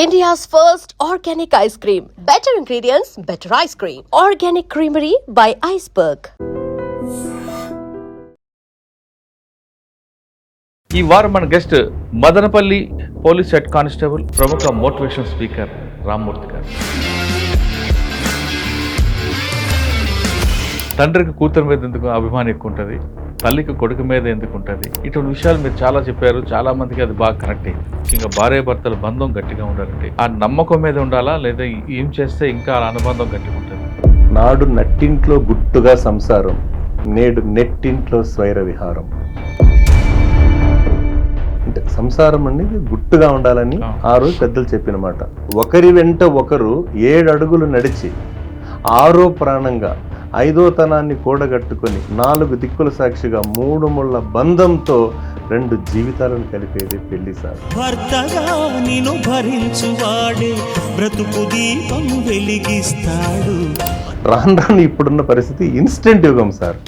India's first organic ice cream. Better ingredients, better ice cream. Organic Creamery by Iceberg. ఈ వారం మన guest Madanapalle police head constable ప్రముఖ motivation speaker Rammurthy గారు. తండ్రికి కూతురు మీద ఎందుకు అభిమానం ఎక్కువ ఉంటుంది, తల్లికి కొడుకు మీద ఎందుకు ఉంటుంది, ఇటువంటి విషయాలు మీరు చాలా చెప్పారు. చాలా మందికి అది బాగా కనెక్ట్ అయింది. ఇంకా భార్యాభర్తల బంధం గట్టిగా ఉండాలంటే ఆ నమ్మకం మీద ఉండాలా, లేదా ఏం చేస్తే ఇంకా ఆ అనుబంధం గట్టిగా ఉంటుంది? నాడు నట్టింట్లో గుట్టుగా సంసారం, నేడు నెట్టింట్లో స్వైర విహారం. అంటే సంసారం అనేది గుట్టుగా ఉండాలని ఆ రోజు పెద్దలు చెప్పిన మాట. ఒకరి వెంట ఒకరు 7 అడుగులు నడిచి 6వ ప్రాణంగా 5వ తనాన్ని కూడగట్టుకొని 4 దిక్కుల సాక్షిగా 3 ముళ్ళ బంధంతో 2 జీవితాలను కలిపేది పెళ్లి సార్. భర్తగా నిన్ను భరించువాడే బ్రతుకు దీపం వెలిగిస్తాడు. రాను రాను ఇప్పుడున్న పరిస్థితి ఇన్స్టెంట్ యుగం సార్.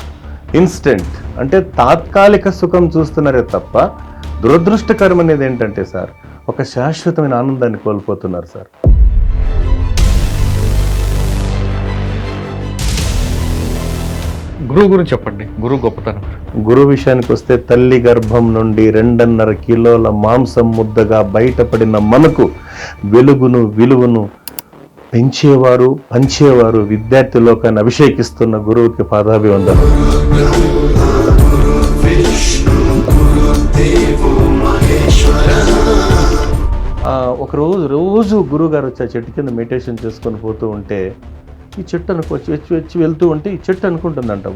ఇన్స్టెంట్ అంటే తాత్కాలిక సుఖం చూస్తున్నారే తప్ప దురదృష్టకరం అనేది ఏంటంటే సార్, ఒక శాశ్వతమైన ఆనందాన్ని కోల్పోతున్నారు సార్. గురువు గురించి చెప్పండి. గురువు గొప్పతనం. గురువు విషయానికి వస్తే తల్లి గర్భం నుండి 2.5 కిలోల మాంసం ముద్దగా బయటపడిన మనకు వెలుగును విలువను పెంచేవారు పంచేవారు విద్యార్థి లోకాన్ని అభిషేకిస్తున్న గురువుకి పాదాభివందనం. ఒక రోజు గురువు గారు వచ్చి ఆ చెట్టు కింద మెడిటేషన్ చేసుకొని పోతూ ఉంటే ఈ చెట్టు వచ్చి వెళ్తూ ఉంటే ఈ చెట్టు అనుకుంటుందంట,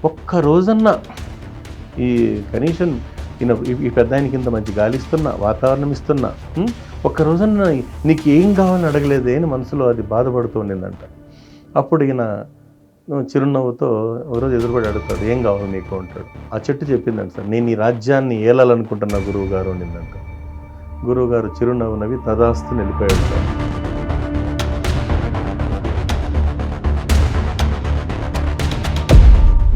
ఒక్క రోజన్నా ఈ కనీసం ఈ పెద్ద ఆయన కింద మంచి గాలి ఇస్తున్నా, వాతావరణం ఇస్తున్నా, ఒక్క రోజన్నా నీకు ఏం కావాలని అడగలేదే అని మనసులో అది బాధపడుతూ ఉండిందంట. అప్పుడు ఈయన చిరునవ్వుతో ఒకరోజు ఎదురుపడి అడుగుతాడు, ఏం కావాలి నీకు అంటాడు. ఆ చెట్టు చెప్పిందంట, సార్ నేను ఈ రాజ్యాన్ని ఏలాలనుకుంటున్నా గురువు గారు అనిందంట. గురువు గారు చిరునవ్వు నవ్వి తదాస్తు వెళ్ళిపోయాడు సార్.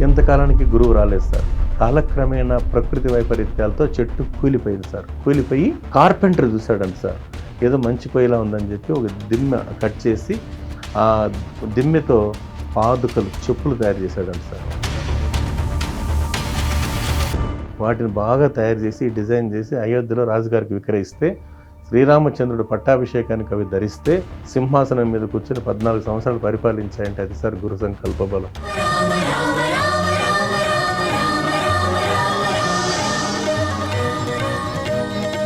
ఎంతకాలానికి గురువు రాలేదు సార్. కాలక్రమేణా ప్రకృతి వైపరీత్యాలతో చెట్టు కూలిపోయింది సార్. కూలిపోయి కార్పెంటర్ చూశాడంట సార్, ఏదో మంచి పొయ్యిలా ఉందని చెప్పి ఒక దిమ్మె కట్ చేసి ఆ దిమ్మెతో పాదుకలు చెప్పులు తయారు చేశాడంట సార్. వాటిని బాగా తయారు చేసి డిజైన్ చేసి అయోధ్యలో రాజుగారికి విక్రయిస్తే శ్రీరామచంద్రుడు పట్టాభిషేకానికి అవి ధరిస్తే సింహాసనం మీద కూర్చొని 14 సంవత్సరాలు పరిపాలించాయంటే అది సార్ గురు సంకల్ప బలం.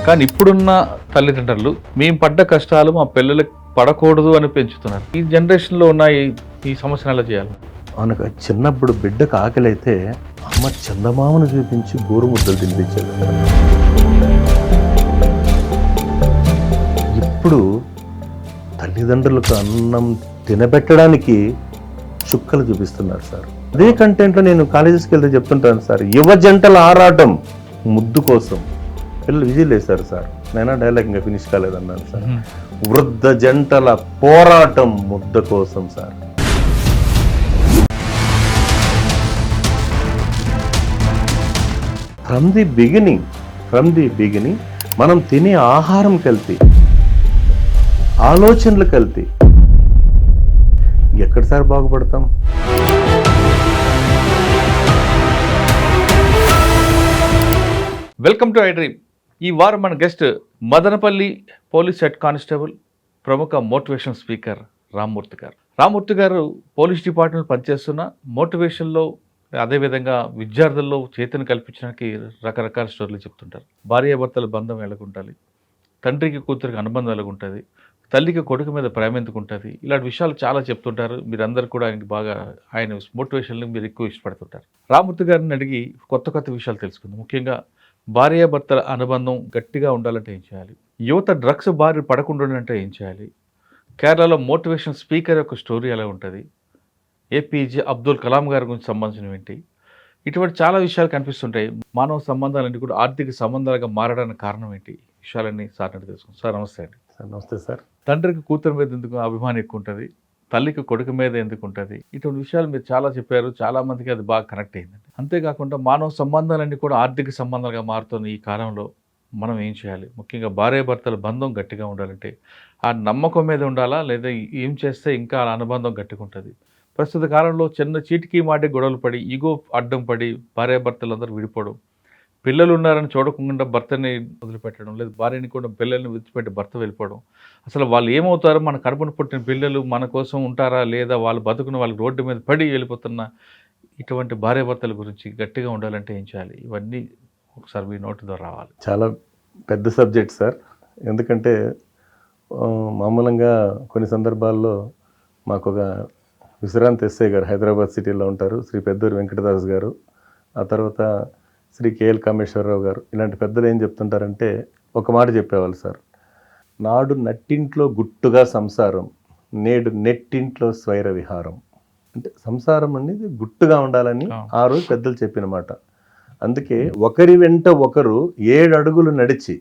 కానీ ఇప్పుడున్న తల్లిదండ్రులు మేము పడ్డ కష్టాలు మా పిల్లలకు పడకూడదు అని పెంచుతున్నారు. ఈ జనరేషన్లో ఉన్న ఈ సమస్యను ఎలా చేయాలి? మనకు చిన్నప్పుడు బిడ్డకు ఆకలి అయితే అమ్మ చందమామను చూపించి గోరు ముద్దలు తినిపించేది. ఇప్పుడు తల్లిదండ్రులకు అన్నం తినబెట్టడానికి చుక్కలు చూపిస్తున్నారు సార్. అదే కంటెంట్లో నేను కాలేజెస్కి వెళ్తే చెప్తుంటాను సార్, యువ జంటల ఆరాటం ముద్దు కోసం. పిల్లలు విజిల్ వేశారు సార్. నేనా డైలాగ్ ఇంకా ఫినిష్ కాలేదన్నాను సార్. వృద్ధ జంటల పోరాటం ముద్ద కోసం సార్. ఫ్రమ్ ది బిగినింగ్ మనం తినే ఆహారం కల్తీ, ఆలోచనలు కల్తీ, ఎక్కడ సార్ బాగుపడతాం? Welcome to I dream. ఈ వారం మన guest Madanapalle police head constable ప్రముఖ మోటివేషన్ స్పీకర్ రామ్మూర్తి గారు. రామ్మూర్తి గారు పోలీస్ డిపార్ట్మెంట్ పనిచేస్తున్న మోటివేషన్లో, అదేవిధంగా విద్యార్థుల్లో చైతన్యం కల్పించడానికి రకరకాల స్టోరీలు చెప్తుంటారు. భార్యాభర్తల బంధం ఎలాగుంటుంది, తండ్రికి కూతురికి అనుబంధం ఎలాగుంటుంది, తల్లికి కొడుకు మీద ప్రేమ ఎందుకు ఉంటుంది, ఇలాంటి విషయాలు చాలా చెప్తుంటారు. మీరందరూ కూడా ఆయనకి బాగా ఆయన మోటివేషన్లు మీరు ఎక్కువ ఇష్టపడుతుంటారు. రామ్మూర్తి గారిని అడిగి కొత్త విషయాలు తెలుసుకుందాం. ముఖ్యంగా భార్యాభర్తల అనుబంధం గట్టిగా ఉండాలంటే ఏం చేయాలి, యువత డ్రగ్స్ బారి పడకుండా ఉండాలంటే ఏం చేయాలి, కేరళలో మోటివేషన్ స్పీకర్ యొక్క స్టోరీ ఎలా ఉంటుంది, ఏపీజే అబ్దుల్ కలాం గారి గురించి సంబంధించినవి ఏంటి, ఇటువంటి చాలా విషయాలు కనిపిస్తుంటాయి. మానవ సంబంధాలన్నీ కూడా ఆర్థిక సంబంధాలుగా మారడానికి కారణం ఏంటి, విషయాలన్నీ సార్ అంటే తెలుసుకుంటాం. సార్ నమస్తే అండి. సార్ నమస్తే సార్. తండ్రికి కూతురు మీద ఎందుకు అభిమానం ఎక్కువ ఉంటుంది, తల్లికి కొడుకు మీద ఎందుకు ఉంటుంది, ఇటువంటి విషయాలు మీరు చాలా చెప్పారు. చాలా మందికి అది బాగా కనెక్ట్ అయిందండి. అంతేకాకుండా మానవ సంబంధాలన్నీ కూడా ఆర్థిక సంబంధాలుగా మారుతున్న ఈ కాలంలో మనం ఏం చేయాలి? ముఖ్యంగా భార్యాభర్తల బంధం గట్టిగా ఉండాలంటే ఆ నమ్మకం మీద ఉండాలా? లేదా ఏం చేస్తే ఇంకా ఆ అనుబంధం గట్టిగా ఉంటది? ప్రస్తుత కాలంలో చిన్న చీటికి మాటికి గొడవలు పడి, ఈగో అడ్డం పడి భార్యాభర్తలందరూ విడిపోవడం, పిల్లలున్నారని చూడకుండా భర్తని వదిలిపెట్టడం, లేదా భార్యని కూడా పిల్లల్ని విడిచిపెట్టి భర్త వెళ్ళిపోవడం. అసలు వాళ్ళు ఏమవుతారో, మన కడుపున పుట్టిన పిల్లలు మన కోసం ఉంటారా? లేదా వాళ్ళు బతుకుని వాళ్ళకి రోడ్డు మీద పడి వెళ్ళిపోతున్న ఇటువంటి భార్యాభర్తల గురించి గట్టిగా ఉండాలంటే ఏం చేయాలి? ఇవన్నీ ఒకసారి మీ నోటి ద్వారా రావాలి. చాలా పెద్ద సబ్జెక్ట్ సార్. ఎందుకంటే మామూలుగా కొన్ని సందర్భాల్లో మాకు ఒక విశ్రాంతి ఎస్ఐ గారు హైదరాబాద్ సిటీలో ఉంటారు, శ్రీ పెద్దూరి వెంకటదాస్ గారు, ఆ తర్వాత శ్రీ కేఎల్ కామేశ్వరరావు గారు. ఇలాంటి పెద్దలు ఏం చెప్తుంటారంటే ఒక మాట చెప్పేవాళ్ళు సార్, నాడు నట్టింట్లో గుట్టుగా సంసారం, నేడు నెట్టింట్లో స్వైర విహారం. అంటే సంసారం అనేది గుట్టుగా ఉండాలని ఆ రోజు పెద్దలు చెప్పిన మాట. అందుకే ఒకరి వెంట ఒకరు 7 అడుగులు నడిచి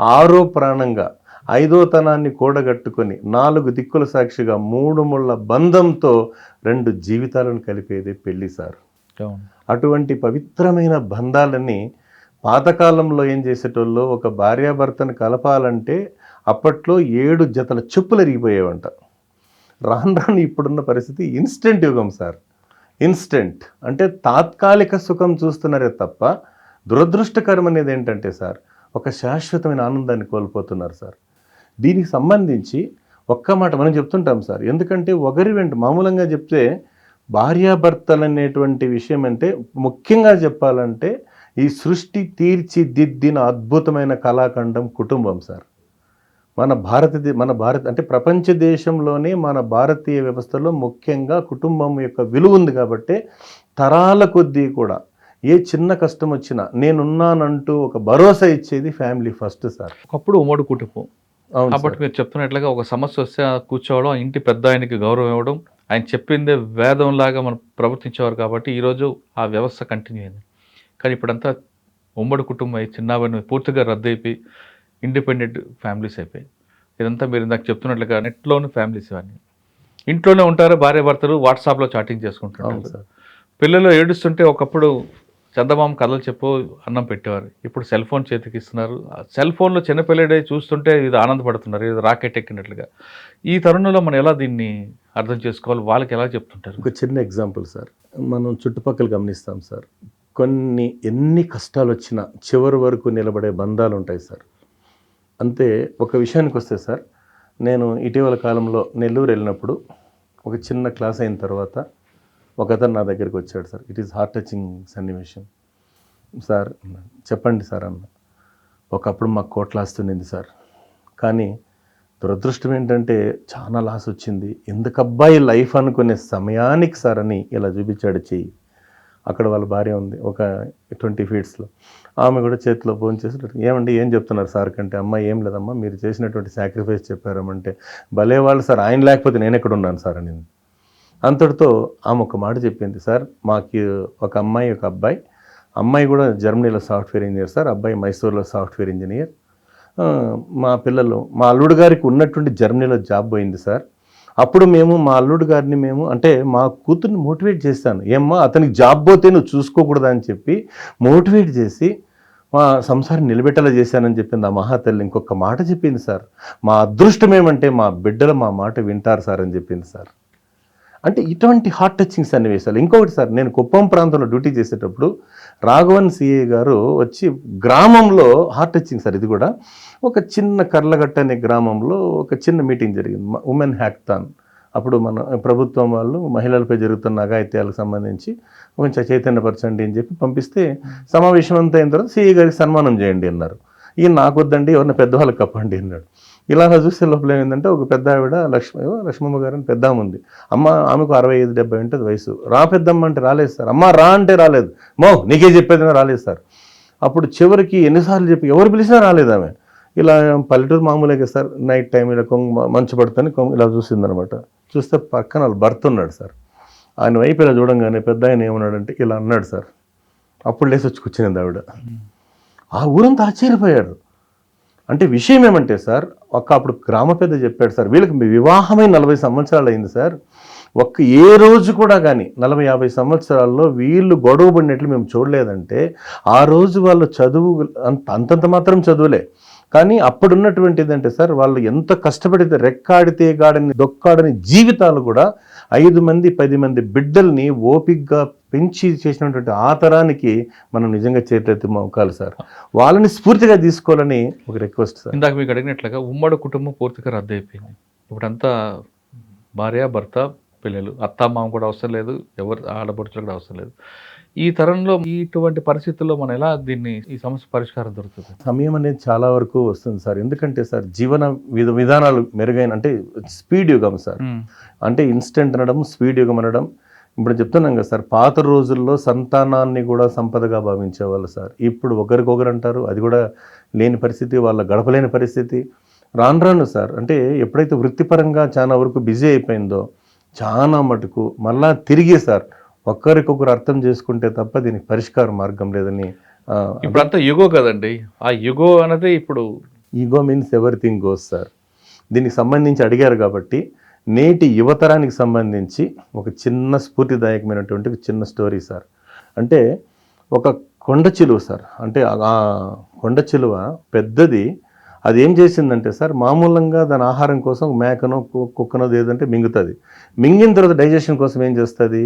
6వ ప్రాణంగా 5వ తనాన్ని కూడగట్టుకొని 4 దిక్కుల సాక్షిగా 3 ముళ్ళ బంధంతో 2 జీవితాలను కలిపేది పెళ్లి సార్. అటువంటి పవిత్రమైన బంధాలని పాతకాలంలో ఏం చేసేటోళ్ళు, ఒక భార్యాభర్తను కలపాలంటే అప్పట్లో 7 జతల చెప్పులు ఎరిగిపోయేవంట. రాను రాను ఇప్పుడున్న పరిస్థితి ఇన్స్టెంట్ యుగం సార్. ఇన్స్టెంట్ అంటే తాత్కాలిక సుఖం చూస్తున్నారే తప్ప దురదృష్టకరం అనేది ఏంటంటే సార్, ఒక శాశ్వతమైన ఆనందాన్ని కోల్పోతున్నారు సార్. దీనికి సంబంధించి ఒక్క మాట మనం చెప్తుంటాం సార్. ఎందుకంటే ఒకరి వెంట మామూలుగా చెప్తే భార్యాభర్తలు అనేటువంటి విషయం అంటే ముఖ్యంగా చెప్పాలంటే ఈ సృష్టి తీర్చిదిద్దిన అద్భుతమైన కళాఖండం కుటుంబం సార్. మన భారత అంటే ప్రపంచ దేశంలోనే మన భారతీయ వ్యవస్థలో ముఖ్యంగా కుటుంబం యొక్క విలువ ఉంది కాబట్టి తరాల కొద్దీ కూడా ఏ చిన్న కష్టం వచ్చినా నేనున్నానంటూ ఒక భరోసా ఇచ్చేది ఫ్యామిలీ ఫస్ట్ సార్. ఒకప్పుడు ఉమ్మడి కుటుంబం కాబట్టి మీరు చెప్తున్నట్లుగా ఒక సమస్య వస్తే కూర్చోవడం, ఇంటి పెద్ద ఆయనకి గౌరవం ఇవ్వడం, ఆయన చెప్పిందే వేదంలాగా మనం ప్రవర్తించేవారు కాబట్టి ఈరోజు ఆ వ్యవస్థ కంటిన్యూ అయింది. కానీ ఇప్పుడంతా ఉమ్మడి కుటుంబం చిన్నవన్నీ పూర్తిగా రద్దయిపోయి ఇండిపెండెంట్ ఫ్యామిలీస్ అయిపోయాయి. ఇదంతా మీరు ఇందాక చెప్తున్నట్లుగా నెట్లోని ఫ్యామిలీస్ ఇవన్నీ. ఇంట్లోనే ఉంటారు భార్యాభర్తలు, వాట్సాప్లో చాటింగ్ చేసుకుంటారు. పిల్లలు ఏడుస్తుంటే ఒకప్పుడు చందమామ కథలు చెప్పు అన్నం పెట్టేవారు, ఇప్పుడు సెల్ ఫోన్ చేతికి ఇస్తున్నారు. సెల్ ఫోన్లో చిన్నపిల్లడే చూస్తుంటే ఇది ఆనందపడుతున్నారు, ఇది రాకెట్ ఎక్కినట్లుగా. ఈ తరుణంలో మనం ఎలా దీన్ని అర్థం చేసుకోవాలి, వాళ్ళకి ఎలా చెప్తుంటారు? ఒక చిన్న ఎగ్జాంపుల్ సార్, మనం చుట్టుపక్కల గమనిస్తాం సార్, ఎన్ని కష్టాలు వచ్చినా చివరి వరకు నిలబడే బంధాలు ఉంటాయి సార్. అంతే ఒక విషయానికి వస్తే సార్, నేను ఇటీవల కాలంలో నెల్లూరు వెళ్ళినప్పుడు ఒక చిన్న క్లాస్ అయిన తర్వాత ఒక అతను నా దగ్గరికి వచ్చాడు sir. It is heart touching సన్నివేశం సార్. చెప్పండి సార్ అన్న, ఒకప్పుడు మాకు కోట్ల ఆస్తి ఉన్నింది సార్, కానీ దురదృష్టం ఏంటంటే చాలా లాస్ వచ్చింది. ఎందుకబ్బాయి లైఫ్ అనుకునే సమయానికి సార్ అని ఇలా చూపించాడు చెయ్యి. అక్కడ వాళ్ళ భార్య ఉంది ఒక 20 ఫీట్స్లో, ఆమె కూడా చేతిలో ఫోన్ చేసి, ఏమండి ఏం చెప్తున్నారు సార్ కంటే, అమ్మ ఏం లేదమ్మా మీరు చేసినటువంటి సాక్రిఫైస్ చెప్పారమంటే, భలే వాళ్ళు సార్, ఆయన లేకపోతే నేను ఎక్కడ ఉన్నాను సార్ అని. అంతటితో ఆమె ఒక మాట చెప్పింది, సార్ మాకు ఒక అమ్మాయి ఒక అబ్బాయి, అమ్మాయి కూడా జర్మనీలో సాఫ్ట్వేర్ ఇంజనీర్ సార్, అబ్బాయి మైసూర్లో సాఫ్ట్వేర్ ఇంజనీర్. మా పిల్లలు, మా అల్లుడు గారికి ఉన్నటువంటి జర్మనీలో జాబ్ పోయింది సార్. అప్పుడు మా అల్లుడు గారిని అంటే మా కూతుర్ని మోటివేట్ చేశాను, ఏమ్మా అతనికి జాబ్ పోతే నువ్వు చూసుకోకూడదా అని చెప్పి మోటివేట్ చేసి మా సంసారం నిలబెట్టేలా చేశానని చెప్పింది ఆ మహాతల్లి. ఇంకొక మాట చెప్పింది సార్, మా అదృష్టం ఏమంటే మా బిడ్డలు మా మాట వింటారు సార్ అని చెప్పింది సార్. అంటే ఇటువంటి హార్ట్ టచింగ్ సన్నివేశాలు. ఇంకొకటి సార్, నేను కుప్పం ప్రాంతంలో డ్యూటీ చేసేటప్పుడు రాఘవన్ సిఏ గారు వచ్చి గ్రామంలో హార్ట్ టచింగ్ సార్, ఇది కూడా ఒక చిన్న కర్లగట్ట అనే గ్రామంలో ఒక చిన్న మీటింగ్ జరిగింది, ఉమెన్ హ్యాక్థాన్. అప్పుడు మన ప్రభుత్వం వాళ్ళు మహిళలపై జరుగుతున్న అఘాయిత్యాలకు సంబంధించి కొంచెం చైతన్యపరచండి అని చెప్పి పంపిస్తే, సమావేశం అంతా అయిన తర్వాత సిఏ గారికి సన్మానం చేయండి అన్నారు. ఈయన నాకు వద్దండి, ఎవరిని పెద్దవాళ్ళకి కప్పండి అన్నాడు. ఇలా చూస్తే లోపల ఏమైందంటే, ఒక పెద్ద ఆవిడ లక్ష్మమ్మ గారు అని పెద్ద ఆమె ఉంది, అమ్మ ఆమెకు 65-70 ఉంటుంది వయసు. రా పెద్దమ్మ అంటే రాలేదు సార్, అమ్మ రా అంటే రాలేదు, నీకే చెప్పేది రాలేదు సార్. అప్పుడు చివరికి ఎన్నిసార్లు చెప్పి ఎవరు పిలిచినా రాలేదు ఆమె. ఇలా పల్లెటూరు మామూలుగా సార్, నైట్ టైం ఇలా మంచు పడుతుంది, ఇలా చూసిందనమాట. చూస్తే పక్కన వాళ్ళు భర్త ఉన్నాడు సార్. ఆయన వైపు ఇలా చూడంగానే పెద్ద ఆయన ఏమన్నాడంటే ఇలా అన్నాడు సార్. అప్పుడు లేసి వచ్చి కూర్చునింది ఆవిడ. ఆ ఊరంతా ఆశ్చర్యపోయారు. అంటే విషయం ఏమంటే సార్, అప్పుడు గ్రామ పెద్ద చెప్పాడు సార్, వీళ్ళకి వివాహమై 40 సంవత్సరాలు అయింది సార్, ఏ రోజు కూడా కానీ 40-50 సంవత్సరాల్లో వీళ్ళు గొడవ పడినట్లు మేము చూడలేదంటే ఆ రోజు వాళ్ళు చదువు అంతంత మాత్రం చదువులే, కానీ అప్పుడున్నటువంటి ఏంటంటే సార్ వాళ్ళు ఎంత కష్టపడితే రెక్కాడితే గాడని దొక్కాడని జీవితాలు కూడా 5 మంది 10 మంది బిడ్డల్ని ఓపికగా పెంచి చేసినటువంటి ఆ తరానికి మనం నిజంగా చేతులెత్తి మొక్కాలి సార్. వాళ్ళని స్ఫూర్తిగా తీసుకోవాలని ఒక రిక్వెస్ట్ సార్. ఇందాక మీకు అడిగినట్లుగా ఉమ్మడి కుటుంబం పూర్తిగా రద్దు అయిపోయింది. ఇప్పుడంతా భార్య భర్త పిల్లలు, అత్త మామ కూడా అవసరం లేదు, ఎవరు ఆడపడుచులు కూడా అవసరం లేదు. ఈ తరంలో ఇటువంటి పరిస్థితుల్లో మనం ఎలా ఈ సమస్య పరిష్కారం దొరుకుతుంది? సమయం అనేది చాలా వరకు వస్తుంది సార్. ఎందుకంటే సార్ జీవన విధానాలు మెరుగైన అంటే స్పీడ్ యుగం సార్. అంటే ఇన్స్టెంట్ అనడం, స్పీడ్ యుగం అనడం. ఇప్పుడు చెప్తున్నాం కదా సార్, పాత రోజుల్లో సంతానాన్ని కూడా సంపదగా భావించేవాళ్ళు సార్. ఇప్పుడు ఒకరికొకరు అంటారు, అది కూడా లేని పరిస్థితి, వాళ్ళ గడపలేని పరిస్థితి. రాను సార్ అంటే ఎప్పుడైతే వృత్తిపరంగా చాలా వరకు బిజీ అయిపోయిందో చాలా మటుకు మళ్ళా తిరిగి సార్ ఒక్కరికొకరు అర్థం చేసుకుంటే తప్ప దీనికి పరిష్కార మార్గం లేదని. ఇప్పుడంతా యుగో కదండి, ఆ యుగో అనేది ఇప్పుడు ego means everything goes sir. దీనికి సంబంధించి అడిగారు కాబట్టి నేటి యువతరానికి సంబంధించి ఒక చిన్న స్ఫూర్తిదాయకమైనటువంటి ఒక చిన్న స్టోరీ సార్. అంటే ఒక కొండ చిలువ సార్, అంటే ఆ కొండ చిలువ పెద్దది, అది ఏం చేసిందంటే సార్ మామూలంగా దాని ఆహారం కోసం మేకనో కుక్కనో ఏదంటే మింగుతుంది. మింగిన తర్వాత డైజెషన్ కోసం ఏం చేస్తుంది,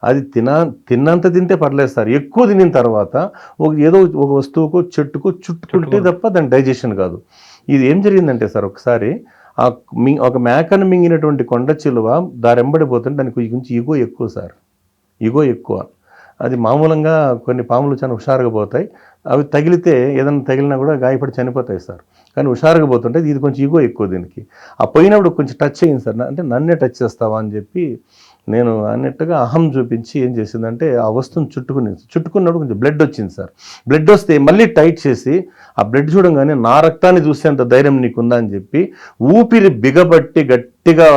అది తిన్నంత తింటే పర్లేదు సార్, ఎక్కువ తినిన తర్వాత ఏదో ఒక వస్తువుకు చెట్టుకు చుట్టుకుంటే తప్ప దాని డైజెషన్ కాదు. ఇది ఏం జరిగిందంటే సార్ ఒకసారి ఒక మేకను మింగినటువంటి కొండ చిలువ దారెంబడిపోతుంటే దానికి కొంచెం ఈగో ఎక్కువ సార్, ఈగో ఎక్కువ. అది మామూలంగా కొన్ని పాములు చాలా హుషారుగా పోతాయి, అవి తగిలితే ఏదైనా తగిలినా కూడా గాయపడి చనిపోతాయి సార్. కానీ హుషారుగా పోతుంటే ఇది కొంచెం ఈగో ఎక్కువ దీనికి. ఆ పోయినప్పుడు కొంచెం టచ్ అయ్యింది సార్, అంటే నన్నే టచ్ చేస్తావా అని చెప్పి నేను అన్నట్టుగా అహం చూపించి ఏం చేసిందంటే ఆ వస్తువుని చుట్టుకున్నప్పుడు కొంచెం బ్లడ్ వచ్చింది సార్. బ్లడ్ వస్తే మళ్ళీ టైట్ చేసి ఆ బ్లడ్ చూడంగానే నా రక్తాన్ని చూసేంత ధైర్యం నీకుందా అని చెప్పి ఊపిరి బిగబట్టి గట్టిగా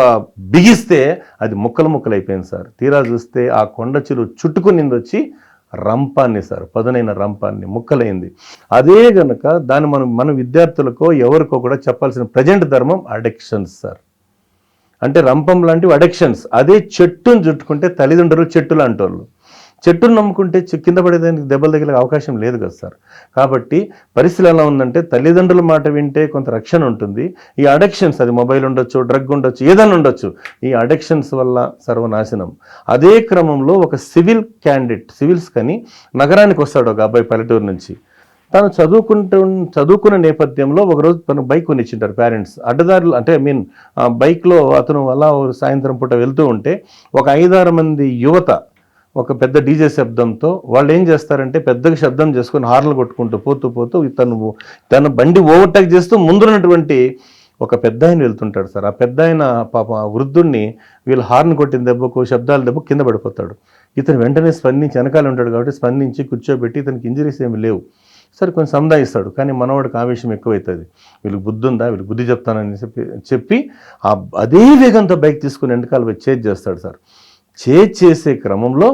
బిగిస్తే అది ముక్కలు అయిపోయింది సార్. తీరా చూస్తే ఆ కొండ చిలువ చుట్టుకునింది వచ్చి రంపాన్ని సార్, పదునైన రంపాన్ని ముక్కలైంది. అదే గనక దాన్ని మన విద్యార్థులకో ఎవరికో కూడా చెప్పాల్సిన ప్రజెంట్ ధర్మం అడిక్షన్స్ సార్. అంటే రంపం లాంటివి అడిక్షన్స్. అదే చెట్టును చుట్టుకుంటే తల్లిదండ్రులు చెట్టులు అంటోళ్ళు, చెట్టును నమ్ముకుంటే కింద పడేదానికి దెబ్బలు తగిలే అవకాశం లేదు కదా సార్. కాబట్టి పరిస్థితి ఎలా ఉందంటే తల్లిదండ్రుల మాట వింటే కొంత రక్షణ ఉంటుంది. ఈ అడిక్షన్స్, అది మొబైల్ ఉండొచ్చు, డ్రగ్ ఉండొచ్చు, ఏదైనా ఉండొచ్చు, ఈ అడిక్షన్స్ వల్ల సర్వనాశనం. అదే క్రమంలో ఒక సివిల్స్ కానీ నగరానికి వస్తాడు ఒక అబ్బాయి పల్లెటూరు నుంచి. తను చదువుకున్న నేపథ్యంలో ఒకరోజు తను బైక్ కొనిచ్చింటారు పేరెంట్స్. అడ్డదారులు అంటే బైక్లో అతను అలా సాయంత్రం పూట వెళ్తూ ఉంటే ఒక 5-6 మంది యువత ఒక పెద్ద డీజే శబ్దంతో వాళ్ళు ఏం చేస్తారంటే పెద్దగా శబ్దం చేసుకొని హార్న్లు కొట్టుకుంటూ పోతూ తన బండి ఓవర్టేక్ చేస్తూ ముందున్నటువంటి ఒక పెద్ద ఆయన వెళ్తుంటాడు సార్. ఆ పెద్ద ఆయన పాప వృద్ధుడిని వీళ్ళు హార్న్ కొట్టిన దెబ్బకు దెబ్బకు కింద పడిపోతాడు. ఇతను వెంటనే స్పందించి, వెనకాల ఉంటాడు కాబట్టి స్పందించి కూర్చోబెట్టి ఇతనికి ఇంజరీస్ ఏమి లేవు సరే కొంచెం సందాయిస్తాడు. కానీ మనవాడికి ఆవేశం ఎక్కువవుతుంది, వీళ్ళకి బుద్ధి ఉందా, వీళ్ళకి బుద్ధి చెప్తానని చెప్పి అదే వేగంతో బైక్ తీసుకుని వెనకాల పోయి చేజ్ చేస్తాడు సార్. చేసే క్రమంలో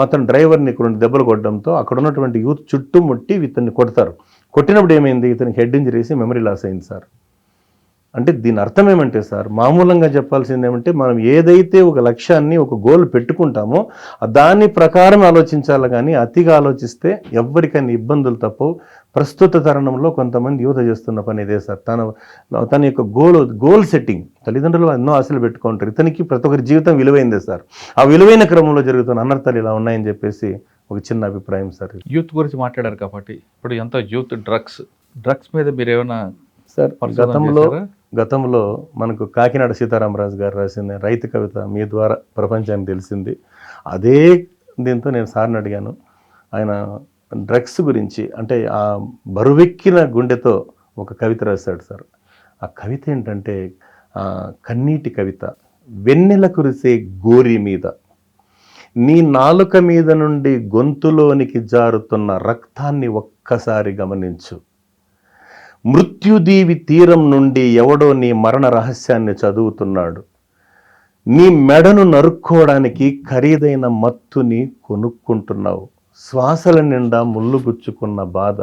అతను డ్రైవర్ని 2 దెబ్బలు కొట్టడంతో అక్కడ ఉన్నటువంటి యూత్ చుట్టుముట్టి ఇతన్ని కొడతారు. కొట్టినప్పుడు ఏమైంది, ఇతనికి హెడ్ ఇంజరీస్, మెమరీ లాస్ అయింది సార్. అంటే దీని అర్థం ఏమంటే సార్, మామూలంగా చెప్పాల్సింది ఏమంటే మనం ఏదైతే ఒక లక్ష్యాన్ని ఒక గోల్ పెట్టుకుంటామో దాని ప్రకారం ఆలోచించాలి, కానీ అతిగా ఆలోచిస్తే ఎవరికైనా ఇబ్బందులు తప్పవు. ప్రస్తుత తరుణంలో కొంతమంది యువత చేస్తున్న పని ఇదే సార్. తన యొక్క గోల్ సెట్టింగ్, తల్లిదండ్రులు ఎన్నో ఆశలు పెట్టుకుంటారు, ఇతనికి ప్రతి ఒక్కరి జీవితం విలువైందే సార్. ఆ విలువైన క్రమంలో జరుగుతున్న అనర్థాలు ఇలా ఉన్నాయని చెప్పేసి ఒక చిన్న అభిప్రాయం సార్. యూత్ గురించి మాట్లాడారు కాబట్టి ఇప్పుడు ఎంత యూత్ డ్రగ్స్ మీద మీరు ఏమైనా సార్ గతంలో మనకు కాకినాడ సీతారామరాజు గారు రాసిన రైతు కవిత మీ ద్వారా ప్రపంచానికి తెలిసింది. అదే దీంతో నేను సార్ని అడిగాను, ఆయన డ్రగ్స్ గురించి అంటే ఆ బరువెక్కిన గుండెతో ఒక కవిత రాశాడు సార్. ఆ కవిత ఏంటంటే కన్నీటి కవిత. వెన్నెల కురిసే గోరి మీద, నీ నాలుక మీద నుండి గొంతులోనికి జారుతున్న రక్తాన్ని ఒక్కసారి గమనించు. మృత్యుదీవి తీరం నుండి ఎవడో నీ మరణ రహస్యాన్ని చదువుతున్నాడు. నీ మెడను నరుక్కోవడానికి ఖరీదైన మత్తుని కొనుక్కుంటున్నావు. శ్వాసల నిండా ముళ్ళు గుచ్చుకున్న బాధ,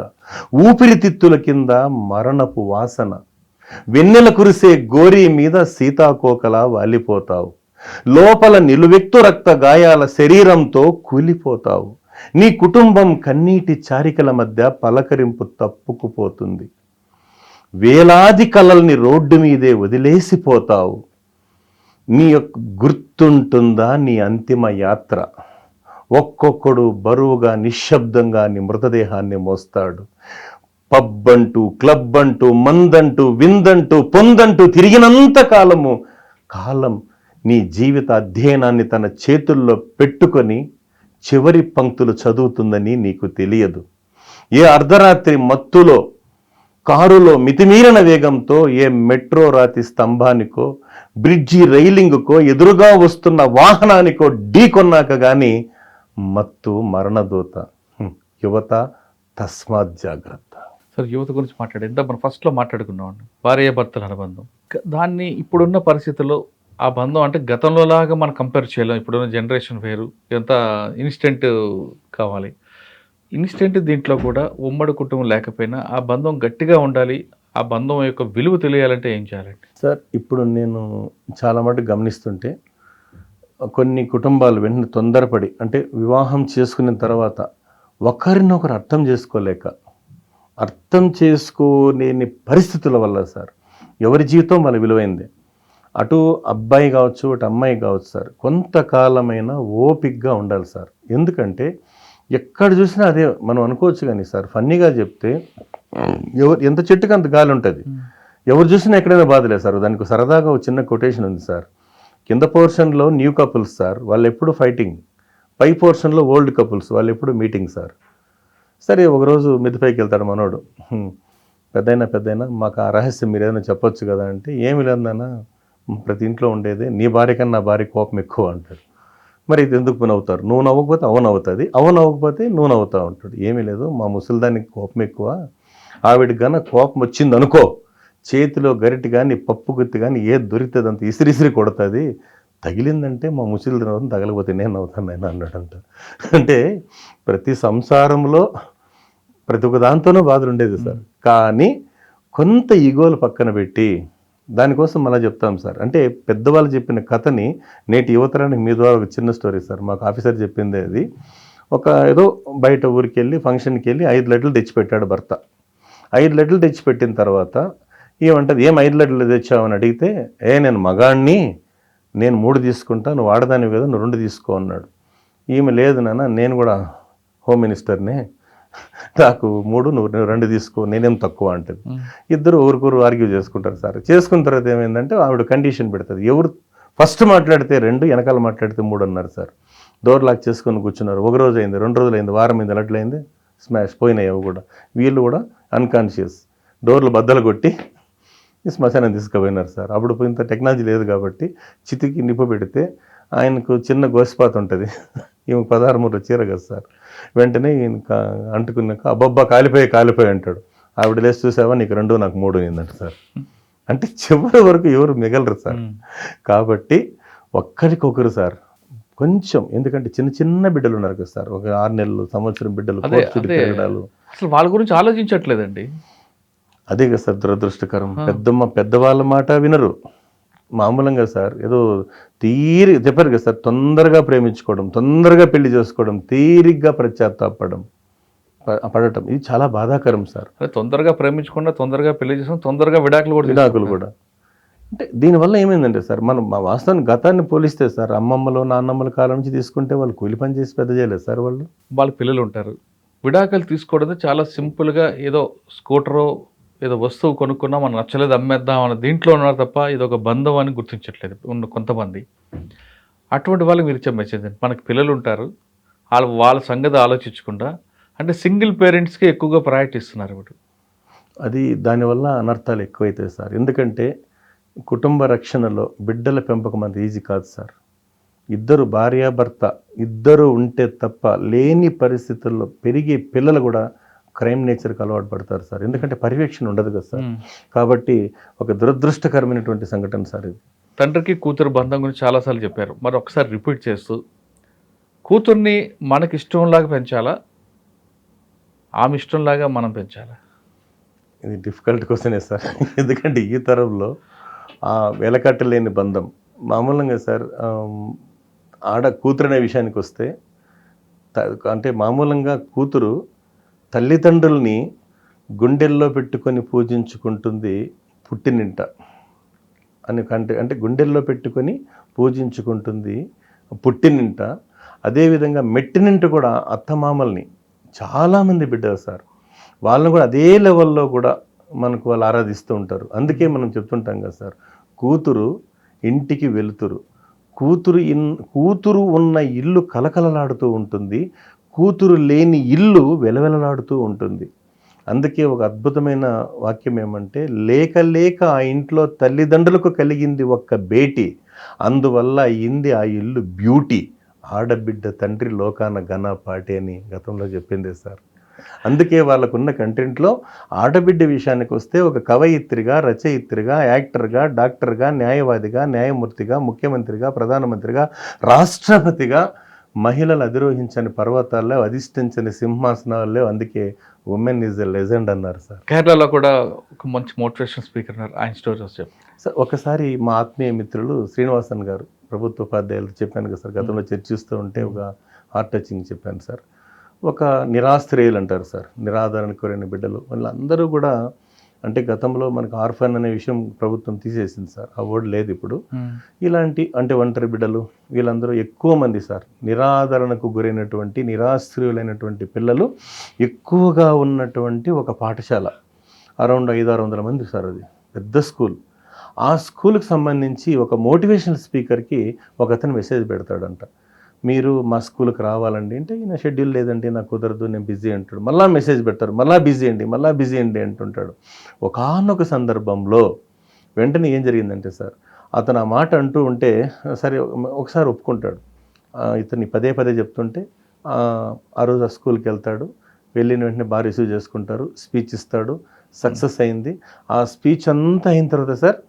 ఊపిరితిత్తుల కింద మరణపు వాసన. వెన్నెల కురిసే గోరీ మీద సీతాకోకలా వాలిపోతావు. లోపల నిలువెత్తు రక్త గాయాల శరీరంతో కూలిపోతావు. నీ కుటుంబం కన్నీటి చారికల మధ్య పలకరింపు తప్పుకుపోతుంది. వేలాది కలల్ని రోడ్డు మీదే వదిలేసిపోతావు. నీ యొక్క గుర్తుంటుందా నీ అంతిమ యాత్ర? ఒక్కొక్కడు బరువుగా నిశ్శబ్దంగా నీ మృతదేహాన్ని మోస్తాడు. పబ్ అంటూ, క్లబ్ అంటూ, మందంటూ, విందంటూ, పొందంటూ తిరిగినంత కాలం నీ జీవిత అధ్యయనాన్ని తన చేతుల్లో పెట్టుకొని చివరి పంక్తులు చదువుతుందని నీకు తెలియదు. ఏ అర్ధరాత్రి మత్తులో కారులో మితిమీరిన వేగంతో ఏ మెట్రో రాతి స్తంభానికో, బ్రిడ్జి రైలింగుకో, ఎదురుగా వస్తున్న వాహనానికో ఢీకొన్నాక గాని మత్తు మరణదూత. యువత తస్మాత్ జాగ్రత్త. సార్, యువత గురించి మాట్లాడే ఇంత మనం ఫస్ట్లో మాట్లాడుకున్నాం, భార్యాభర్తల అనుబంధం. దాన్ని ఇప్పుడున్న పరిస్థితుల్లో ఆ బంధం అంటే గతంలో లాగా మనం కంపేర్ చేయలేం. ఇప్పుడున్న జనరేషన్ వేరు, ఎంత ఇన్స్టెంట్ కావాలి. ఇన్స్టెంట్ దీంట్లో కూడా ఉమ్మడి కుటుంబం లేకపోయినా ఆ బంధం గట్టిగా ఉండాలి. ఆ బంధం యొక్క విలువ తెలియాలంటే ఏం చేయాలండి? సార్, ఇప్పుడు నేను చాలా మటుకు గమనిస్తుంటే కొన్ని కుటుంబాలు వెంటనే తొందరపడి, అంటే వివాహం చేసుకున్న తర్వాత ఒకరినొకరు అర్థం చేసుకోలేని పరిస్థితుల వల్ల సార్, ఎవరి జీవితం వాళ్ళ విలువైంది. అటు అబ్బాయి కావచ్చు, అటు అమ్మాయి కావచ్చు సార్, కొంతకాలమైన ఓపిక్గా ఉండాలి సార్. ఎందుకంటే ఎక్కడ చూసినా అదే మనం అనుకోవచ్చు. కానీ సార్, ఫన్నీగా చెప్తే ఎంత చెట్టుకు అంత గాలి ఉంటుంది. ఎవరు చూసినా ఎక్కడైనా బాధలేదు సార్. దానికి సరదాగా ఒక చిన్న కొటేషన్ ఉంది సార్. కింద పోర్షన్లో న్యూ కపుల్స్ సార్, వాళ్ళు ఎప్పుడు ఫైటింగ్. పై పోర్షన్లో ఓల్డ్ కపుల్స్, వాళ్ళు ఎప్పుడు మీటింగ్ సార్. సరే, ఒకరోజు మిద్దెపైకి వెళ్తాడు మనోడు. పెద్దయినా మాకు ఆ రహస్యం మీరు ఏదైనా చెప్పొచ్చు కదా అంటే, ఏమి లేదన్నా ప్రతి ఇంట్లో ఉండేదే, నీ భార్య కన్నా నా భార్య కోపం ఎక్కువ అంటాడు. మరి ఇది ఎందుకు పని అవుతారు? నువ్వు నవ్వకపోతే అవును అవుతుంది, అవును అవ్వకపోతే నువ్వు నవ్వుతావు అంటాడు. ఏమీ లేదు, మా ముసలిదానికి కోపం ఎక్కువ. ఆవిడికి కన్నా కోపం వచ్చింది అనుకో, చేతిలో గరిటి కానీ పప్పు గుత్తి కానీ ఏది దొరికితే అంత ఇసిరిసిరి కొడుతుంది. తగిలిందంటే మా ముసలి నవ్వుతుంది, తగలకపోతే నేను నవ్వుతాను ఆయన అన్నాడంట. అంటే ప్రతి సంసారంలో ప్రతి ఒక్క దాంతోనూ బాధలు ఉండేది సార్. కానీ కొంత ఈగోలు పక్కన పెట్టి దానికోసం మళ్ళీ చెప్తాం సార్. అంటే పెద్దవాళ్ళు చెప్పిన కథని నేటి యువతరానికి మీ ద్వారా ఒక చిన్న స్టోరీ సార్. మాకు ఆఫీసర్ చెప్పింది అది. ఏదో బయట ఊరికి వెళ్ళి ఫంక్షన్కి వెళ్ళి 5 లడ్లు తెచ్చిపెట్టాడు భర్త. 5 లడ్లు తెచ్చిపెట్టిన తర్వాత ఏమంటది, ఏం 5 లడ్లు తెచ్చావని అడిగితే, నేను మగాణ్ణి, నేను 3 తీసుకుంటా, నువ్వు ఆడదానివి కదా, నువ్వు 2 తీసుకో అన్నాడు. ఈమె లేదు నాన్న, నేను కూడా హోమ్ మినిస్టర్నే, నాకు 3 నువ్వు 2 తీసుకో, నేనేం తక్కువ అంటది. ఇద్దరు ఊరుకూరు ఆర్గ్యూ చేసుకుంటారు సార్. చేసుకున్న తర్వాత ఏమైందంటే ఆవిడ కండిషన్ పెడుతుంది. ఎవరు ఫస్ట్ మాట్లాడితే 2, వెనకాల మాట్లాడితే 3 అన్నారు సార్. డోర్ లాక్ చేసుకొని కూర్చున్నారు. ఒక రోజు అయింది, 2 రోజులు అయింది, వారం అయింది, లడ్లైంది, స్మాష్ పోయినాయి. అవి కూడా వీళ్ళు కూడా అన్కాన్షియస్ డోర్లు బద్దలు కొట్టి శ్మశానం తీసుకుపోయినారు సార్. అప్పుడు ఇంత టెక్నాలజీ లేదు కాబట్టి చితికి నిప్పు పెడితే ఆయనకు చిన్న గోసిపాత ఉంటుంది. ఈమె 16 మూర చీర కదా సార్. వెంటనే ఈయన అంటుకున్నాక అబ్బబ్బా కాలిపోయి అంటాడు. ఆవిడ లేసి చూసావా, నీకు 2 నాకు 3 అయిందంట సార్. అంటే చివరి వరకు ఎవరు మిగలరు సార్. కాబట్టి ఒక్కరికొకరు సార్ కొంచెం, ఎందుకంటే చిన్న బిడ్డలు ఉన్నారు కదా సార్, ఒక 6 నెలలు సంవత్సరం బిడ్డలు పెరగడాలు, అసలు వాళ్ళ గురించి ఆలోచించట్లేదండి. అదే కదా సార్ దురదృష్టకరం. పెద్దవాళ్ళ మాట వినరు మామూలంగా సార్. ఏదో చెప్పారు కదా సార్, తొందరగా ప్రేమించుకోవడం, తొందరగా పెళ్లి చేసుకోవడం, తీరిగ్గా పడటం, ఇది చాలా బాధాకరం సార్. తొందరగా ప్రేమించకుండా తొందరగా పెళ్లి చేసుకోవడం, తొందరగా విడాకులు కూడా. అంటే దీనివల్ల ఏమైందంటే సార్, మనం మా వాస్తవాన్ని గతాన్ని పోలిస్తే సార్, అమ్మమ్మలు నాన్నమ్మల కాలం నుంచి తీసుకుంటే వాళ్ళు కూలి పని చేసి పెద్ద చేయలేదు సార్. వాళ్ళ పిల్లలు ఉంటారు. విడాకులు తీసుకోవడం చాలా సింపుల్గా, ఏదో స్కూటరో ఏదో వస్తువు కొనుక్కున్నా మనం నచ్చలేదు అమ్మేద్దాం అన్న దీంట్లో ఉన్నారు తప్ప ఇది ఒక బంధం అని గుర్తించట్లేదు ఉన్న కొంతమంది. అటువంటి వాళ్ళకి మీరు ఇచ్చే మెసేజ్, మనకి పిల్లలు ఉంటారు, వాళ్ళ సంగతి ఆలోచించకుండా, అంటే సింగిల్ పేరెంట్స్కి ఎక్కువగా ప్రయారిటీ ఇస్తున్నారు ఇప్పుడు. అది దానివల్ల అనర్థాలు ఎక్కువైతాయి సార్. ఎందుకంటే కుటుంబ రక్షణలో బిడ్డల పెంపకం అంత ఈజీ కాదు సార్. ఇద్దరు భార్యాభర్త ఇద్దరు ఉంటే తప్ప లేని పరిస్థితుల్లో పెరిగే పిల్లలు కూడా క్రైమ్ నేచర్కి అలవాటు పడతారు సార్. ఎందుకంటే పర్యవేక్షణ ఉండదు కదా సార్. కాబట్టి ఒక దురదృష్టకరమైనటువంటి సంఘటన సార్ ఇది. తండ్రికి కూతురు బంధం గురించి చాలాసార్లు చెప్పారు, మరి ఒకసారి రిపీట్ చేస్తూ, కూతుర్ని మనకి ఇష్టంలాగా పెంచాలా, ఆమె ఇష్టంలాగా మనం పెంచాలా? ఇది డిఫికల్ట్ క్వశ్చనే సార్. ఎందుకంటే ఈ తరంలో వెలకట్టలేని బంధం, మామూలుగా సార్ ఆడ కూతురు అనే విషయానికి వస్తే అంటే మామూలుగా కూతురు తల్లిదండ్రుల్ని గుండెల్లో పెట్టుకొని పూజించుకుంటుంది పుట్టినింట అంటే గుండెల్లో పెట్టుకొని పూజించుకుంటుంది పుట్టినింట. అదేవిధంగా మెట్టినింట కూడా అత్తమామల్ని చాలామంది బిడ్డలు సార్, వాళ్ళని కూడా అదే లెవెల్లో కూడా మనకు వాళ్ళు ఆరాధిస్తూ ఉంటారు. అందుకే మనం చెప్తుంటాం కదా సార్, కూతురు ఇంటికి వెలుతురు, కూతురు ఉన్న ఇల్లు కలకలలాడుతూ ఉంటుంది, కూతురు లేని ఇల్లు వెలవెలలాడుతూ ఉంటుంది. అందుకే ఒక అద్భుతమైన వాక్యం ఏమంటే, లేక లేక ఆ ఇంట్లో తల్లిదండ్రులకు కలిగింది ఒక్క బేటి, అందువల్ల అయింది ఆ ఇల్లు బ్యూటీ, ఆడబిడ్డ తండ్రి లోకాన ఘన పాటి అని గతంలో చెప్పిందే సార్. అందుకే వాళ్ళకున్న కంటెంట్లో ఆడబిడ్డ విషయానికి వస్తే ఒక కవయిత్రిగా, రచయిత్రిగా, యాక్టర్గా, డాక్టర్గా, న్యాయవాదిగా, న్యాయమూర్తిగా, ముఖ్యమంత్రిగా, ప్రధానమంత్రిగా, రాష్ట్రపతిగా, మహిళలు అధిరోహించని పర్వతాల్లో, అధిష్ఠించని సింహాసనాల్లో, అందుకే ఉమెన్ ఈజ్ ఎ లెజెండ్ అన్నారు సార్. కేరళలో కూడా ఒక మంచి మోటివేషన్ స్పీకర్ ఉన్నారు, ఆయన స్టోరీస్ చెప్పారు సార్. ఒకసారి మా ఆత్మీయ మిత్రులు శ్రీనివాసన్ గారు, ప్రభుత్వ ఉపాధ్యాయులు చెప్పాను కదా సార్, గతంలో చర్చిస్తూ ఉంటే ఒక హార్ట్ టచింగ్ చెప్పాను సార్. ఒక నిరాశ్రయులు అంటారు సార్, నిరాదరణ కోరిన బిడ్డలు, వాళ్ళందరూ కూడా అంటే గతంలో మనకు ఆర్ఫన్ అనే విషయం ప్రభుత్వం తీసేసింది సార్, ఆ వర్డ్ లేదు ఇప్పుడు. ఇలాంటి అంటే ఒంటరి బిడ్డలు వీళ్ళందరూ ఎక్కువ మంది సార్, నిరాదరణకు గురైనటువంటి నిరాశ్రయులైనటువంటి పిల్లలు ఎక్కువగా ఉన్నటువంటి ఒక పాఠశాల, అరౌండ్ 500-600 మంది సార్, అది పెద్ద స్కూల్. ఆ స్కూల్కి సంబంధించి ఒక మోటివేషనల్ స్పీకర్కి ఒక అతను మెసేజ్ పెడతాడంట, మీరు మా స్కూల్కి రావాలండి అంటే, ఈయన షెడ్యూల్ లేదండి, నాకు కుదరదు, నేను బిజీ అంటాడు. మళ్ళీ మెసేజ్ పెడతారు, మళ్ళీ బిజీ అండి అంటుంటాడు. ఒకానొక సందర్భంలో వెంటనే ఏం జరిగిందంటే సార్, అతను ఆ మాట అంటూ ఉంటే సరే ఒకసారి ఒప్పుకుంటాడు. ఇతన్ని పదే చెప్తుంటే ఆ రోజు ఆ స్కూల్కి వెళ్తాడు, వెళ్ళిన వెంటనే బాగా రిసీవ్ చేసుకుంటారు, స్పీచ్ ఇస్తాడు, సక్సెస్ అయింది. ఆ స్పీచ్ అంతా అయిన తర్వాత సార్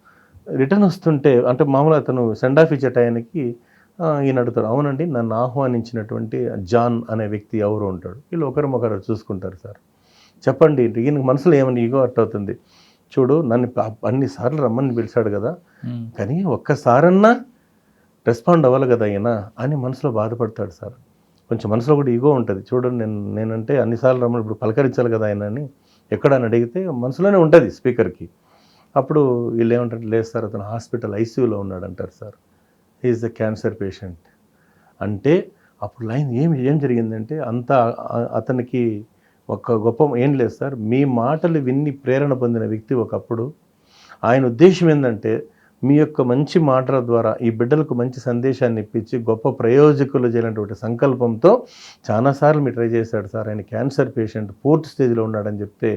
రిటర్న్ వస్తుంటే, అంటే మామూలుగా అతను సెండ్ ఆఫ్ ఇచ్చే టైంకి ఈయన అడుగుతారు, అవునండి నన్ను ఆహ్వానించినటువంటి జాన్ అనే వ్యక్తి ఎవరు ఉంటాడు. వీళ్ళు ఒకరు చూసుకుంటారు సార్. చెప్పండి, ఈయన మనసులో ఏమైనా ఈగో అట్ అవుతుంది, చూడు నన్ను అన్నిసార్లు రమ్మని పిలిచాడు కదా, కానీ ఒక్కసారన్నా రెస్పాండ్ అవ్వాలి కదా ఈయన అని మనసులో బాధపడతాడు సార్. కొంచెం మనసులో కూడా ఈగో ఉంటుంది, చూడు నేనంటే అన్నిసార్లు రమ్మని ఇప్పుడు పలకరించాలి కదా ఆయన అని ఎక్కడని అడిగితే మనసులోనే ఉంటుంది స్పీకర్కి. అప్పుడు వీళ్ళు ఏమంటారు, లేదు సార్ అతను హాస్పిటల్ ఐసీయూలో ఉన్నాడు అంటారు sir, is the cancer patient అంటే. అప్పుడు లైన్ ఏం జరిగిందంటే, అంతా అతనికి ఒక గొప్ప ఏం లేదు సార్, మీ మాటలు విన్ని ప్రేరణ పొందిన వ్యక్తి ఒకప్పుడు, ఆయన ఉద్దేశం ఏంటంటే మీ యొక్క మంచి మాటల ద్వారా ఈ బిడ్డలకు మంచి సందేశాన్ని ఇప్పించి గొప్ప ప్రయోజకులు చేయనటువంటి సంకల్పంతో చాలాసార్లు మీరు ట్రై చేశాడు సార్, ఆయన క్యాన్సర్ పేషెంట్ 4th స్టేజ్లో ఉన్నాడని చెప్తే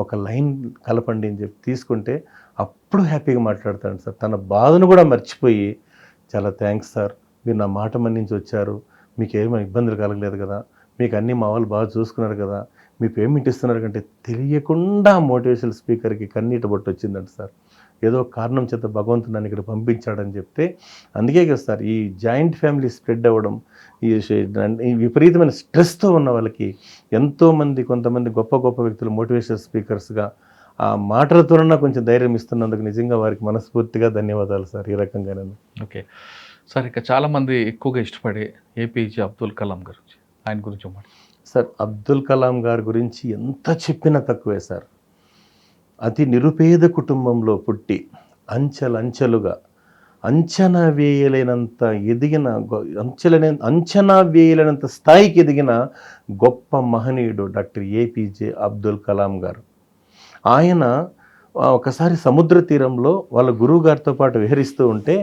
ఒక లైన్ కలపండి అని చెప్పి తీసుకుంటే అప్పుడు హ్యాపీగా మాట్లాడతాడు సార్. తన బాధను కూడా మర్చిపోయి, చాలా థ్యాంక్స్ సార్, మీరు నా మాట మన్నించి వచ్చారు, మీకు ఏమైనా ఇబ్బందులు కలగలేదు కదా, మీకు అన్నీ మా వాళ్ళు బాగా చూసుకున్నారు కదా, మీ పేమెంట్ ఇస్తున్నారు కంటే తెలియకుండా మోటివేషనల్ స్పీకర్కి కన్నీటి బొట్టు వచ్చిందంట సార్. ఏదో కారణం చేత భగవంతుడు నన్ను ఇక్కడ పంపించాడని చెప్తే, అందుకే కదా సార్ ఈ జాయింట్ ఫ్యామిలీ స్ప్రెడ్ అవ్వడం, ఈ విపరీతమైన స్ట్రెస్తో ఉన్న వాళ్ళకి ఎంతోమంది కొంతమంది గొప్ప వ్యక్తులు మోటివేషనల్ స్పీకర్స్గా ఆ మాటలతోనన్నా కొంచెం ధైర్యం ఇస్తున్నందుకు నిజంగా వారికి మనస్ఫూర్తిగా ధన్యవాదాలు సార్. ఈ రకంగానే ఓకే సార్, ఇక చాలామంది ఎక్కువగా ఇష్టపడే ఏపీజే అబ్దుల్ కలాం గురించి, ఆయన గురించి సార్. అబ్దుల్ కలాం గారి గురించి ఎంత చెప్పినా తక్కువే సార్. అతి నిరుపేద కుటుంబంలో పుట్టి అంచెలంచెలుగా అంచనా వేయలేనంత స్థాయికి ఎదిగిన గొప్ప మహనీయుడు డాక్టర్ ఏపీజే అబ్దుల్ కలాం గారు. ఆయన ఒకసారి సముద్ర తీరంలో వాళ్ళ గురువు గారితో పాటు విహరిస్తూ ఉంటే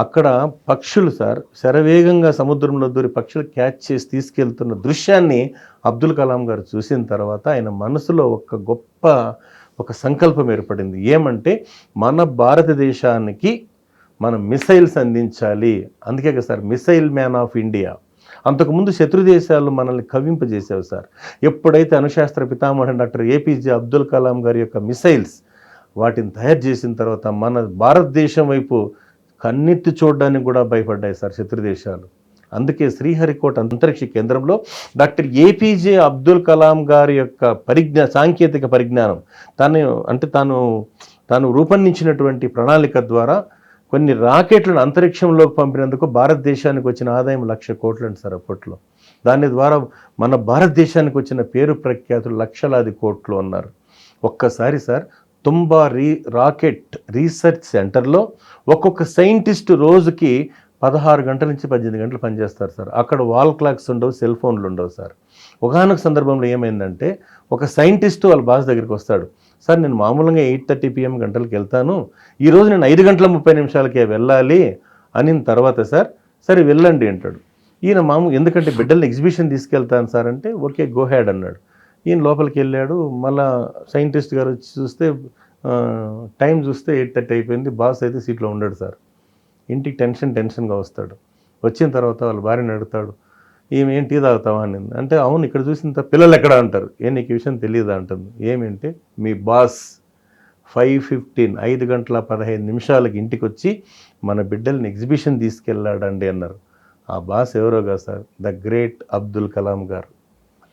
అక్కడ పక్షులు సార్ శరవేగంగా సముద్రంలో దూరి పక్షులు క్యాచ్ చేసి తీసుకెళ్తున్న దృశ్యాన్ని అబ్దుల్ కలాం గారు చూసిన తర్వాత ఆయన మనసులో ఒక సంకల్పం ఏర్పడింది. ఏమంటే మన భారతదేశానికి మనం మిసైల్స్ అందించాలి. అందుకే కదా sir missile man of India. అంతకుముందు శత్రు దేశాలు మనల్ని కవ్వింపజేసావు సార్. ఎప్పుడైతే అణుశాస్త్ర పితామహుడు డాక్టర్ ఏపీజే అబ్దుల్ కలాం గారి యొక్క మిసైల్స్ వాటిని తయారు చేసిన తర్వాత మన భారతదేశం వైపు కన్నెత్తి చూడడానికి కూడా భయపడ్డాయి సార్ శత్రు దేశాలు. అందుకే శ్రీహరికోట అంతరిక్ష కేంద్రంలో డాక్టర్ ఏపీజే అబ్దుల్ కలాం గారి యొక్క సాంకేతిక పరిజ్ఞానం తాను రూపొందించినటువంటి ప్రణాళిక ద్వారా కొన్ని రాకెట్లను అంతరిక్షంలోకి పంపినందుకు భారతదేశానికి వచ్చిన ఆదాయం 1,00,000 కోట్లు అండి సార్ అప్పట్లో. దాని ద్వారా మన భారతదేశానికి వచ్చిన పేరు ప్రఖ్యాతులు లక్షలాది కోట్లు అన్నారు. ఒక్కసారి సార్ తుంబా రాకెట్ రీసెర్చ్ సెంటర్లో ఒక్కొక్క సైంటిస్ట్ రోజుకి 16 గంటల నుంచి 18 గంటలు పనిచేస్తారు సార్. అక్కడ వాల్ క్లాక్స్ ఉండవు, సెల్ ఫోన్లు ఉండవు సార్. ఒకానొక సందర్భంలో ఏమైందంటే ఒక సైంటిస్ట్ వాళ్ళ బాస్ దగ్గరికి వస్తాడు. సార్ నేను మామూలుగా 8:30 PM గంటలకు వెళ్తాను, ఈరోజు నేను 5 గంటల 30 నిమిషాలకే వెళ్ళాలి అనిన తర్వాత సార్ సరే వెళ్ళండి అంటాడు. ఈయన ఎందుకంటే బిడ్డల్ని ఎగ్జిబిషన్ తీసుకెళ్తాను సార్ అంటే ఓకే గో హ్యాడ్ అన్నాడు. ఈయన లోపలికి వెళ్ళాడు. మళ్ళా సైంటిస్ట్ గారు వచ్చి చూస్తే టైం చూస్తే 8:30 అయిపోయింది. బాస్ అయితే సీట్లో ఉండడు సార్. ఇంటికి టెన్షన్గా వస్తాడు. వచ్చిన తర్వాత వాళ్ళ భార్యని అడుగుతాడు, ఏమి టీ తాగుతావా అని. అంటే అవును ఇక్కడ చూసిన పిల్లలు ఎక్కడ అంటారు. నీకు ఈ విషయం తెలియదా అంటుంది. ఏమేంటి మీ బాస్ 5:15 5 గంటల 15 నిమిషాలకి ఇంటికి వచ్చి మన బిడ్డల్ని ఎగ్జిబిషన్ తీసుకెళ్ళాడండి అన్నారు. ఆ బాస్ ఎవరోగా sir the great Abdul Kalam garu.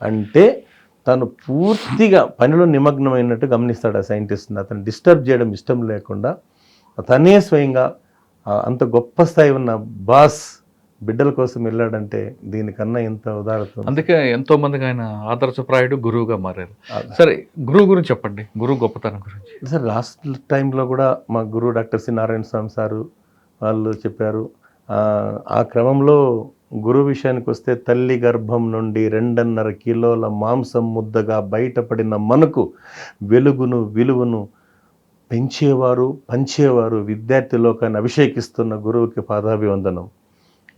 అంటే తను పూర్తిగా పనిలో నిమగ్నమైనట్టు గమనిస్తాడు ఆ సైంటిస్ట్ని. అతను డిస్టర్బ్ చేయడం ఇష్టం లేకుండా తనే స్వయంగా అంత గొప్ప స్థాయి ఉన్న బాస్ బిడ్డల కోసం వెళ్ళాడంటే దీనికన్నా ఎంత ఉదాహరణ. అందుకే ఎంతో మందికి ఆయన ఆదర్శప్రాయుడు గురువుగా మారారు. సరే గురువు గురించి చెప్పండి, గురువు గొప్పతనం గురించి. సార్ లాస్ట్ టైంలో కూడా మా గురువు డాక్టర్ సి నారాయణ స్వామి సారు వాళ్ళు చెప్పారు. ఆ క్రమంలో గురువు విషయానికి వస్తే తల్లి గర్భం నుండి 2.5 కిలోల మాంసం ముద్దగా బయటపడిన మనకు వెలుగును విలువను పెంచేవారు పంచేవారు విద్యార్థి లోకాన్ని అభిషేకిస్తున్న గురువుకి పాదాభివందనం.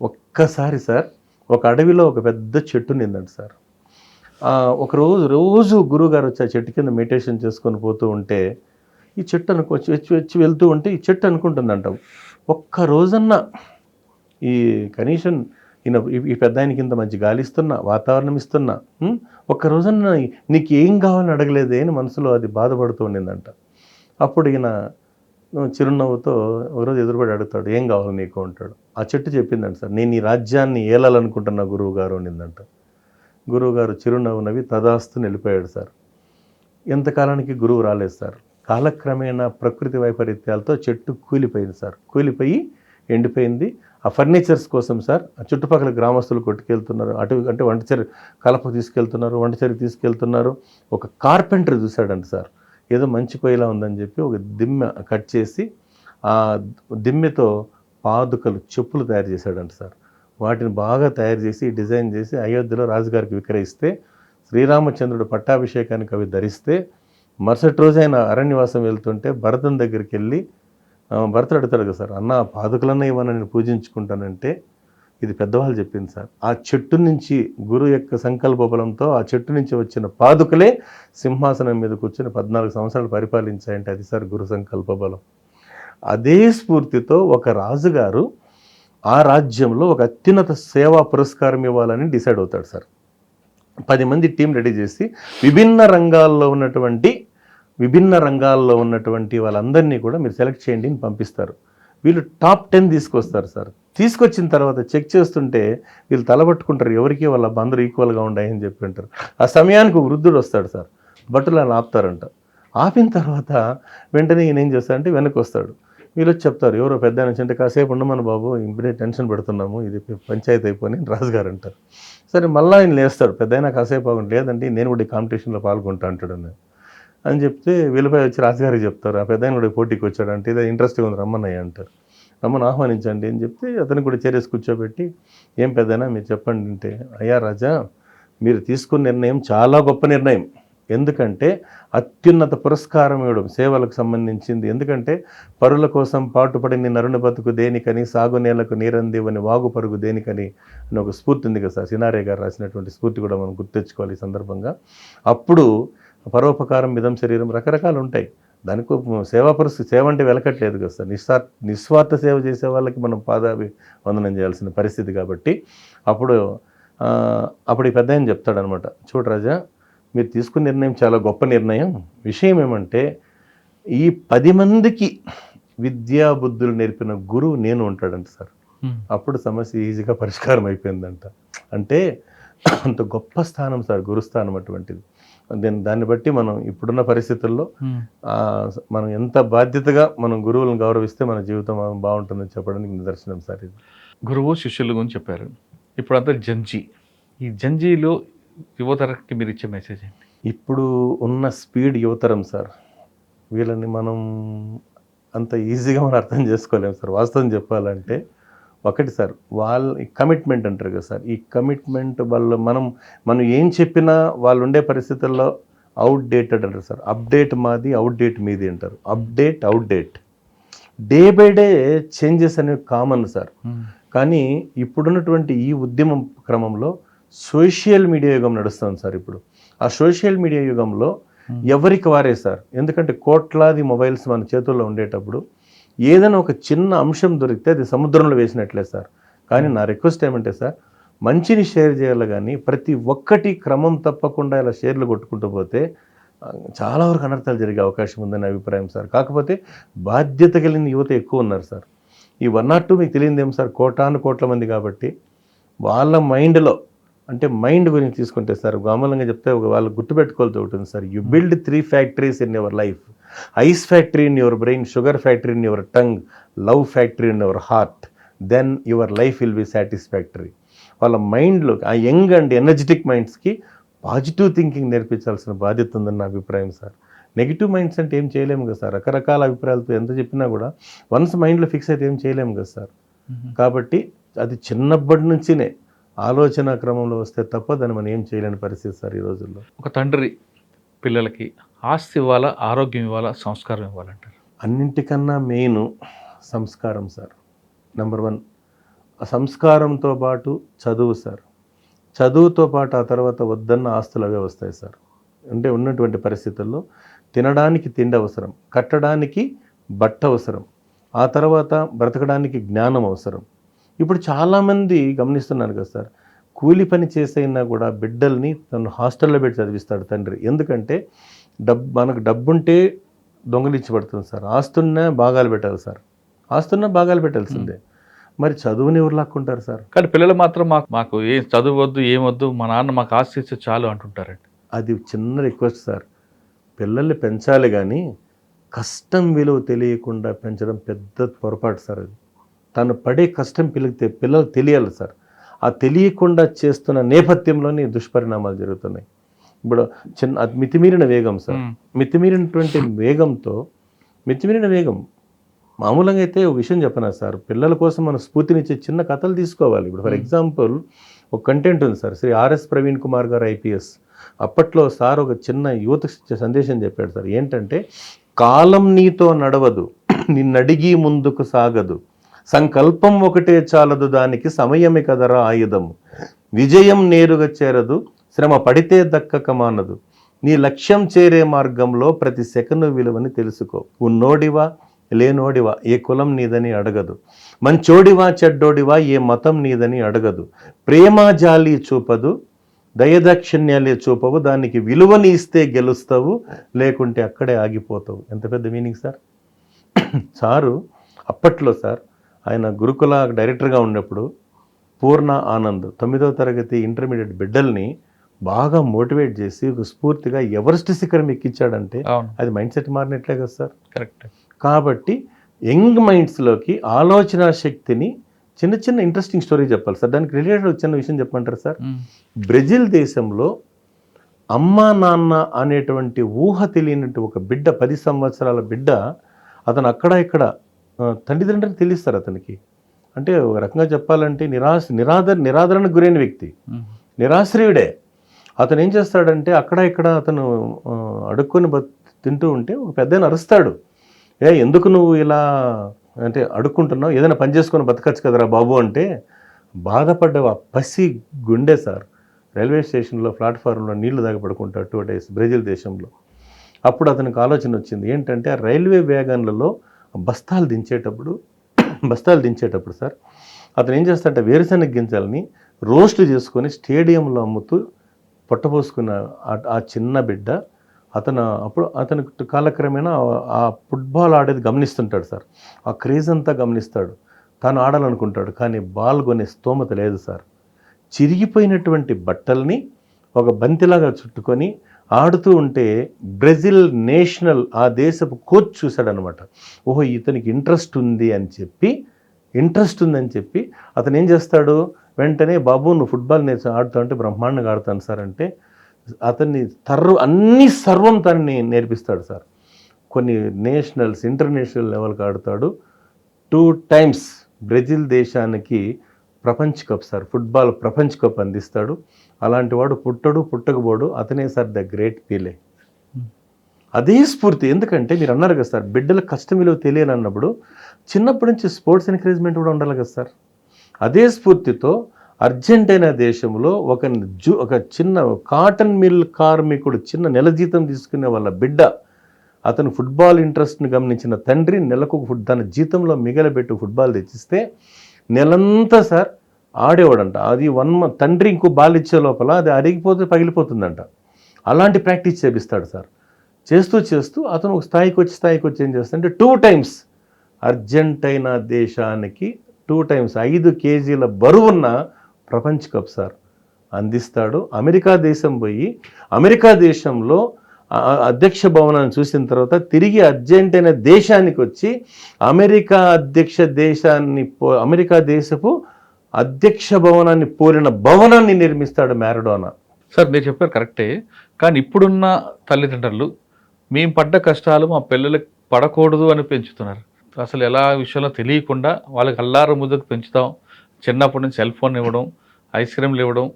ఒక్కసారి సార్ ఒక అడవిలో ఒక పెద్ద చెట్టు నిందండి సార్. రోజు గురువుగారు వచ్చి ఆ చెట్టు కింద మెడిటేషన్ చేసుకొని పోతూ ఉంటే ఈ చెట్టు వచ్చి వెళ్తూ ఉంటే ఈ చెట్టు అనుకుంటుందంట, ఒక్క రోజన్నా ఈ కనీసం ఈ పెద్ద ఆయనకి ఇంత మంచి గాలి ఇస్తున్నా వాతావరణం ఇస్తున్నా ఒక్క రోజన్నా నీకు ఏం కావాలని అడగలేదే అని మనసులో అది బాధపడుతూ ఉండిందంట. అప్పుడు ఈయన చిరునవ్వుతో ఒకరోజు ఎదురుపడి అడుగుతాడు, ఏం కావాలి నీకు అంటాడు. ఆ చెట్టు చెప్పిందంట సార్, నేను ఈ రాజ్యాన్ని ఏలాలనుకుంటున్నా గురువు గారు అనిందంట. గురువుగారు చిరునవ్వు నవ్వి తదాస్తుని వెళ్ళిపోయాడు సార్. ఎంతకాలానికి గురువు రాలేదు సార్. కాలక్రమేణా ప్రకృతి వైపరీత్యాలతో చెట్టు కూలిపోయింది సార్. కూలిపోయి ఎండిపోయింది. ఆ ఫర్నిచర్స్ కోసం సార్ చుట్టుపక్కల గ్రామస్తులు కొట్టుకెళ్తున్నారు. అంటే వంటచరి కలప తీసుకెళ్తున్నారు, వంటచరి తీసుకెళ్తున్నారు. ఒక కార్పెంటర్ చూశాడంట సార్, ఏదో మంచి పొయ్యిలా ఉందని చెప్పి ఒక దిమ్మె కట్ చేసి ఆ దిమ్మెతో పాదుకలు చెప్పులు తయారు చేశాడంట సార్. వాటిని బాగా తయారు చేసి డిజైన్ చేసి అయోధ్యలో రాజుగారికి విక్రయిస్తే శ్రీరామచంద్రుడు పట్టాభిషేకానికి అవి ధరిస్తే మరుసటి రోజు ఆయన అరణ్యవాసం వెళ్తుంటే భరతుని దగ్గరికి వెళ్ళి భరతుడు అడుగుతాడు కదా సార్, అన్న పాదుకలన్నా ఇవ్వని నేను పూజించుకుంటానంటే ఇది పెద్దవాళ్ళు చెప్పింది సార్. ఆ చెట్టు నుంచి గురు యొక్క సంకల్ప బలంతో ఆ చెట్టు నుంచి వచ్చిన పాదుకలే సింహాసనం మీద కూర్చొని 14 సంవత్సరాలు పరిపాలించాయంటే అది సార్ గురు సంకల్ప బలం. అదే స్ఫూర్తితో ఒక రాజుగారు ఆ రాజ్యంలో ఒక అత్యున్నత సేవా పురస్కారం ఇవ్వాలని డిసైడ్ అవుతాడు సార్. 10 మంది టీం రెడీ చేసి విభిన్న రంగాల్లో ఉన్నటువంటి వాళ్ళందరినీ కూడా మీరు సెలెక్ట్ చేయండి అని పంపిస్తారు. వీళ్ళు టాప్ 10 తీసుకొస్తారు సార్. తీసుకొచ్చిన తర్వాత చెక్ చేస్తుంటే వీళ్ళు తలబట్టుకుంటారు, ఎవరికి వాళ్ళ అందరూ ఈక్వల్గా ఉన్నాయని చెప్పి అంటారు. ఆ సమయానికి వృద్ధుడు వస్తాడు సార్, బట్టలు అని ఆపుతారంట. ఆపిన తర్వాత వెంటనే ఈయన ఏం చేస్తాడంటే వెనక్కి వస్తాడు. వీళ్ళు చెప్తారు, ఎవరో పెద్ద నుంచి అంటే కాసేపు ఉండమని బాబు, ఇప్పుడే టెన్షన్ పెడుతున్నాము, ఇది పంచాయతీ అయిపోయి రాజుగారు అంటారు. సరే మళ్ళీ ఆయన లేస్తాడు, పెద్ద అయినా కాసేపు బాగుంది, లేదండి నేను కూడా ఈ కాంపిటీషన్లో పాల్గొంటా అంటాడు అని చెప్తే వీళ్ళపై వచ్చి రాజుగారికి చెప్తారు, ఆ పెద్ద ఆయన కూడా పోటీకి వచ్చాడంటే ఇది ఇంట్రెస్టింగ్ ఉంది రమ్మన్నయ్య అంటారు. రమ్మని ఆహ్వానించండి అని చెప్తే అతనికి కూడా చేరేసి కూర్చోబెట్టి ఏం పెద్దనా మీరు చెప్పండి అంటే, అయ్యా రాజా మీరు తీసుకున్న నిర్ణయం చాలా గొప్ప నిర్ణయం. ఎందుకంటే అత్యున్నత పురస్కారం ఇవ్వడం సేవలకు సంబంధించింది. ఎందుకంటే పరుల కోసం పాటుపడిన నరుని బతుకు దేనికని, సాగునేలకు నీరందివని వాగు పరుగు దేనికని అని ఒక స్ఫూర్తి ఉంది కదా సార్. సినారే గారు రాసినటువంటి స్ఫూర్తి కూడా మనం గుర్తెచ్చుకోవాలి ఈ సందర్భంగా. అప్పుడు పరోపకారం మిదం శరీరం రకరకాలు ఉంటాయి. దానికి సేవ అంటే వెలకట్లేదు కదా సార్. నిస్వార్థ సేవ చేసే వాళ్ళకి మనం పాదాభివందనం చేయాల్సిన పరిస్థితి. కాబట్టి అప్పుడు ఈ పెద్ద ఆయన చెప్తాడనమాట, చూడు రాజా మీరు తీసుకున్న నిర్ణయం చాలా గొప్ప నిర్ణయం. విషయం ఏమంటే ఈ 10 మందికి విద్యా బుద్ధులు నేర్పిన గురువు నేను ఉంటాడంట సార్. అప్పుడు సమస్య ఈజీగా పరిష్కారం అయిపోయిందంట. అంటే అంత గొప్ప స్థానం సార్ గురుస్థానం అటువంటిది. దాన్ని బట్టి మనం ఇప్పుడున్న పరిస్థితుల్లో మనం ఎంత బాధ్యతగా మనం గురువులను గౌరవిస్తే మన జీవితం బాగుంటుందని చెప్పడానికి నిదర్శనం సార్ ఇది. గురువు శిష్యుల గురించి చెప్పారు. ఇప్పుడంతా జంజీ. ఈ జంజీలో యువతరానికి మీరు ఇచ్చే మెసేజ్ ఏంటి? ఇప్పుడు ఉన్న స్పీడ్ యువతరం సార్, వీళ్ళని మనం అంత ఈజీగా మనం అర్థం చేసుకోలేము సార్. వాస్తవం చెప్పాలంటే ఒకటి సార్, వాళ్ళ కమిట్మెంట్ అంటారు కదా సార్, ఈ కమిట్మెంట్ వల్ల మనం ఏం చెప్పినా వాళ్ళు ఉండే పరిస్థితుల్లో అవుట్డేటెడ్ అంటారు సార్. అప్డేట్ మాది, అవుట్డేట్ మీది అంటారు. Outdate day by day changes అనేవి కామన్ సార్. కానీ ఇప్పుడున్నటువంటి ఈ ఉద్యమం క్రమంలో సోషల్ మీడియా యుగం నడుస్తుంది సార్. ఇప్పుడు ఆ సోషల్ మీడియా యుగంలో ఎవరికి వారే సార్, ఎందుకంటే కోట్లాది మొబైల్స్ మన చేతుల్లో ఉండేటప్పుడు ఏదైనా ఒక చిన్న అంశం దొరికితే అది సముద్రంలో వేసినట్లే సార్. కానీ నా రిక్వెస్ట్ ఏమంటే సార్, మంచిని షేర్ చేయాలి, కానీ ప్రతి ఒక్కటి క్రమం తప్పకుండా ఇలా షేర్లు కొట్టుకుంటూ పోతే చాలా వరకు అనర్థాలు జరిగే అవకాశం ఉందని అభిప్రాయం సార్. కాకపోతే బాధ్యత కలిగిన యువత ఎక్కువ ఉన్నారు సార్. ఈ 1 or 2 మీకు తెలియదేం సార్, కోట్ల మంది కాబట్టి వాళ్ళ మైండ్లో, అంటే మైండ్ గురించి తీసుకుంటే సార్ మామూలుగా చెప్తే వాళ్ళు గుర్తుపెట్టుకోవాల్సి ఉంటుంది sir. You build 3 factories in your life: ice factory in your brain, sugar factory in your tongue, love factory in your heart, then your life will be satisfactory. వాళ్ళ మైండ్లో, ఆ యంగ్ అండ్ ఎనర్జెటిక్ మైండ్స్కి positive thinking నేర్పించాల్సిన బాధ్యత ఉందని నా అభిప్రాయం sir. Negative minds అంటే ఏం చేయలేము కదా సార్. రకరకాల అభిప్రాయాలతో ఎంత చెప్పినా కూడా వన్స్ మైండ్లో ఫిక్స్ అయితే ఏం చేయలేము కదా సార్. కాబట్టి అది చిన్నప్పటి నుంచినే ఆలోచన క్రమంలో వస్తే తప్ప దాన్ని మనం ఏం చేయలేని పరిస్థితి సార్ ఈ రోజుల్లో. ఒక తండ్రి పిల్లలకి ఆస్తి ఇవ్వాలా, ఆరోగ్యం ఇవ్వాలా, సంస్కారం ఇవ్వాలంటారు? అన్నింటికన్నా మెయిన్ సంస్కారం సార్. నెంబర్ 1 ఆ సంస్కారంతో పాటు చదువు సార్. చదువుతో పాటు ఆ తర్వాత వద్దన్న ఆస్తులు అవే వస్తాయి సార్. అంటే ఉన్నటువంటి పరిస్థితుల్లో తినడానికి తిండి అవసరం, కట్టడానికి బట్ట అవసరం, ఆ తర్వాత బ్రతకడానికి జ్ఞానం అవసరం. ఇప్పుడు చాలామంది గమనిస్తున్నాను కదా సార్, కూలి పని చేసైనా కూడా బిడ్డల్ని తను హాస్టల్లో పెట్టి చదివిస్తాడు తండ్రి. ఎందుకంటే మనకు డబ్బుంటే దొంగలించబడుతుంది సార్. ఆస్తున్నా భాగాలు పెట్టాలి సార్, ఆస్తున్నా భాగాలు పెట్టాల్సిందే. మరి చదువుని ఎవరు లాక్కుంటారు సార్? కానీ పిల్లలు మాత్రం మాకు ఏం చదువు వద్దు, ఏమొద్దు, మా నాన్న మాకు ఆస్తి ఇస్తే చాలు అంటుంటారండి. అది చిన్న రిక్వెస్ట్ సార్. పిల్లల్ని పెంచాలి, కానీ కష్టం విలువ తెలియకుండా పెంచడం పెద్ద పొరపాటు సార్. అది తను పడే కష్టం పిల్లలు తెలియాలి సార్. ఆ తెలియకుండా చేస్తున్న నేపథ్యంలోని దుష్పరిణామాలు జరుగుతున్నాయి. ఇప్పుడు అది మితిమీరిన వేగం సార్. మితిమీరినటువంటి వేగం మామూలుగా అయితే ఒక విషయం చెప్పనా సార్, పిల్లల కోసం మనం స్ఫూర్తినిచ్చే చిన్న కథలు తీసుకోవాలి. ఇప్పుడు ఫర్ ఎగ్జాంపుల్ ఒక కంటెంట్ ఉంది సార్, శ్రీ ఆర్ఎస్ ప్రవీణ్ కుమార్ గారు IPS. అప్పట్లో సార్ ఒక చిన్న యువత సందేశం చెప్పాడు సార్. ఏంటంటే, కాలం నీతో నడవదు, నిన్నడిగి ముందుకు సాగదు, సంకల్పం ఒకటే చాలదు, దానికి సమయమే కదరా ఆయుధము, విజయం నేరుగా చేరదు, శ్రమ పడితే దక్కక మానదు, నీ లక్ష్యం చేరే మార్గంలో ప్రతి సెకను విలువని తెలుసుకో, ఉన్నోడివా లేనోడివా ఏ కులం నీదని అడగదు, మంచోడివా చెడ్డోడివా ఏ మతం నీదని అడగదు, ప్రేమ జాలి చూపదు, దయదాక్షిణ్యాలే చూపవు, దానికి విలువని ఇస్తే గెలుస్తావు, లేకుంటే అక్కడే ఆగిపోతావు. ఎంత పెద్ద మీనింగ్ సార్. సారు అప్పట్లో సార్ ఆయన గురుకుల డైరెక్టర్గా ఉన్నప్పుడు పూర్ణ ఆనంద్ 9వ తరగతి ఇంటర్మీడియట్ బిడ్డల్ని బాగా మోటివేట్ చేసి ఒక స్ఫూర్తిగా ఎవరెస్ట్ శిఖరం ఎక్కించాడంటే అది మైండ్ సెట్ మారినట్లే కదా సార్. కరెక్ట్. కాబట్టి యంగ్ మైండ్స్లోకి ఆలోచన శక్తిని చిన్న ఇంట్రెస్టింగ్ స్టోరీ చెప్పాలి సార్. దానికి రిలేటెడ్ చిన్న విషయం చెప్పమంటారు సార్. బ్రెజిల్ దేశంలో అమ్మా నాన్న అనేటువంటి ఊహ తెలియనట్టు ఒక బిడ్డ, 10 సంవత్సరాల బిడ్డ, అతను అక్కడ ఇక్కడ తల్లిదండ్రులకు తెలియస్తారు అతనికి. అంటే ఒక రకంగా చెప్పాలంటే నిరాదరణకు గురైన వ్యక్తి, నిరాశ్రయుడే. అతను ఏం చేస్తాడంటే అక్కడ ఇక్కడ అతను అడుక్కొని తింటూ ఉంటే ఒక పెద్ద అరుస్తాడు, ఎందుకు నువ్వు ఇలా అంటే అడుక్కుంటున్నావు, ఏదైనా పని చేసుకొని బతకచ్చు కదరా బాబు అంటే బాధపడ్డ ఆ పసి గుండె సార్ రైల్వే స్టేషన్లో ప్లాట్ఫారంలో నీళ్లు దాగి పడుకుంటాడు 2 days బ్రెజిల్ దేశంలో. అప్పుడు అతనికి ఆలోచన వచ్చింది ఏంటంటే, ఆ రైల్వే వ్యాగన్లలో బస్తాలు దించేటప్పుడు సార్ అతను ఏం చేస్తాడంటే వేరుశెనగ గింజల్ని రోస్ట్ చేసుకొని స్టేడియంలో అమ్ముతూ పొట్టపోసుకున్న ఆ చిన్న బిడ్డ అతను కాలక్రమేణా ఆ ఫుట్బాల్ ఆడేది గమనిస్తుంటాడు సార్. ఆ క్రేజ్ అంతా గమనిస్తాడు, తాను ఆడాలనుకుంటాడు, కానీ బాల్ కొనే స్తోమత లేదు సార్. చిరిగిపోయినటువంటి బట్టల్ని ఒక బంతిలాగా చుట్టుకొని ఆడుతూ ఉంటే బ్రెజిల్ నేషనల్ ఆ దేశపు కోచ్ చూశాడనమాట. ఓహో ఇతనికి ఇంట్రెస్ట్ ఉందని చెప్పి అతను ఏం చేస్తాడు, వెంటనే బాబు నువ్వు ఫుట్బాల్ ఆడుతా అంటే బ్రహ్మాండంగా ఆడుతాను సార్ అంటే అతన్ని అన్ని సర్వం తనని నేర్పిస్తాడు సార్. కొన్ని నేషనల్స్ ఇంటర్నేషనల్ లెవెల్కి ఆడుతాడు. 2 times బ్రెజిల్ దేశానికి ప్రపంచ కప్ సార్, ఫుట్బాల్ ప్రపంచ కప్ అందిస్తాడు. అలాంటి వాడు పుట్టకపోడు, అతనే సార్ ద గ్రేట్ పీలే. అదే స్ఫూర్తి. ఎందుకంటే మీరు అన్నారు కదా సార్, బిడ్డలకు కష్టం విలువ తెలియని అన్నప్పుడు చిన్నప్పటి నుంచి స్పోర్ట్స్ ఎంకరేజ్మెంట్ కూడా ఉండాలి కదా సార్. అదే స్ఫూర్తితో అర్జెంటీనా దేశంలో ఒక చిన్న కాటన్ మిల్ కార్మికుడు చిన్న నెల జీతం తీసుకునే వాళ్ళ బిడ్డ, అతను ఫుట్బాల్ ఇంట్రెస్ట్ని గమనించిన తండ్రి నెలకు తన జీతంలో మిగలబెట్టి ఫుట్బాల్ తెచ్చిస్తే నెలంతా సార్ ఆడేవాడంట. అది 1 month తండ్రి ఇంకో బాల్ ఇచ్చే లోపల అది అరిగిపోతే పగిలిపోతుందంట. అలాంటి ప్రాక్టీస్ చేపిస్తాడు సార్. చేస్తూ అతను ఒక స్థాయికి వచ్చి ఏం చేస్తాడంటే 2 times అర్జెంటీనా దేశానికి 2 times 5 kgs బరువున్న ప్రపంచ కప్ సార్ అందిస్తాడు. అమెరికా దేశం పోయి అమెరికా దేశంలో అధ్యక్ష భవనాన్ని చూసిన తర్వాత తిరిగి అర్జెంటీనా దేశానికి వచ్చి అమెరికా దేశపు అధ్యక్ష భవనాన్ని పోలిన భవనాన్ని నిర్మిస్తాడు మ్యారడోనా. సార్ మీరు చెప్పారు కరెక్టే, కానీ ఇప్పుడున్న తల్లిదండ్రులు మేము పడ్డ కష్టాలు మా పిల్లలకు పడకూడదు అని పెంచుతున్నారు. అసలు ఎలా విషయంలో తెలియకుండా వాళ్ళకి అల్లారు ముద్దకు పెంచుతాం. చిన్నప్పటి నుంచి సెల్ ఫోన్ ఇవ్వడం, ఐస్ క్రీమ్లు ఇవ్వడం,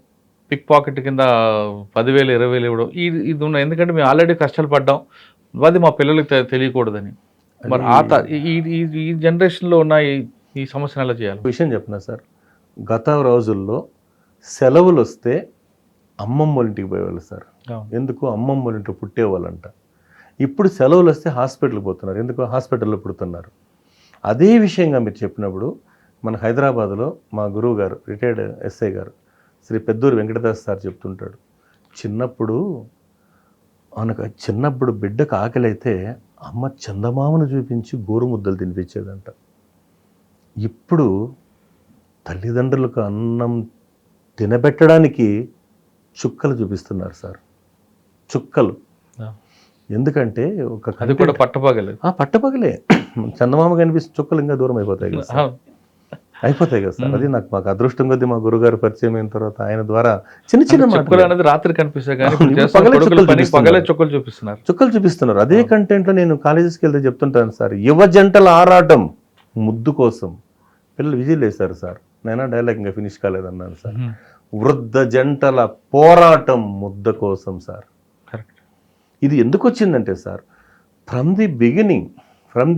పిక్ పాకెట్ కింద 10,000 20,000 ఇవ్వడం, ఇది ఉన్నాయి. ఎందుకంటే మేము ఆల్రెడీ కష్టాలు పడ్డాం, అది మా పిల్లలకి తెలియకూడదని. మరి ఈ జనరేషన్లో ఉన్న ఈ సమస్యను ఎలా చేయాలి? విషయం చెప్పిన సార్, గత రోజుల్లో సెలవులు వస్తే అమ్మమ్మ ఇంటికి పోయేవాళ్ళు సార్. ఎందుకు? అమ్మమ్మ ఇంటికి పుట్టేవాళ్ళంట. ఇప్పుడు సెలవులు వస్తే హాస్పిటల్కి పోతున్నారు. ఎందుకు? హాస్పిటల్లో పుడుతున్నారు. అదే విషయంగా మీరు చెప్పినప్పుడు మన హైదరాబాద్లో మా గురువు గారు రిటైర్డ్ ఎస్ఐ గారు శ్రీ పెద్దూరు వెంకటదాస్ సార్ చెప్తుంటాడు, చిన్నప్పుడు బిడ్డకు ఆకలి అయితే అమ్మ చందమామను చూపించి గోరుముద్దలు తినిపించేదంట. ఇప్పుడు తల్లిదండ్రులకు అన్నం తినబెట్టడానికి చుక్కలు చూపిస్తున్నారు సార్, చుక్కలు. ఎందుకంటే అది కూడా పట్టపగలే చందమామ కనిపిస్తుంది, చుక్కలు ఇంకా దూరం అయిపోతాయి కదా సార్. అది మాకు అదృష్టం కొద్దీ మా గురుగారు పరిచయం అయిన తర్వాత ఆయన ద్వారా చిన్న రాత్రి చుక్కలు చూపిస్తున్నారు. అదే కంటెంట్ లో నేను కాలేజెస్కి వెళ్తే చెప్తుంటాను సార్, యువ జంటల ఆరాటం ముద్దు కోసం. పిల్లలు విజిల్ వేశారు సార్, నేనా డైలాగ్ ఇంకా ఫినిష్ కాలేదన్నాను సార్. వృద్ధ జంటల పోరాటం ముద్ద కోసం సార్. ఇది ఎందుకు వచ్చిందంటే సార్, ఫ్రమ్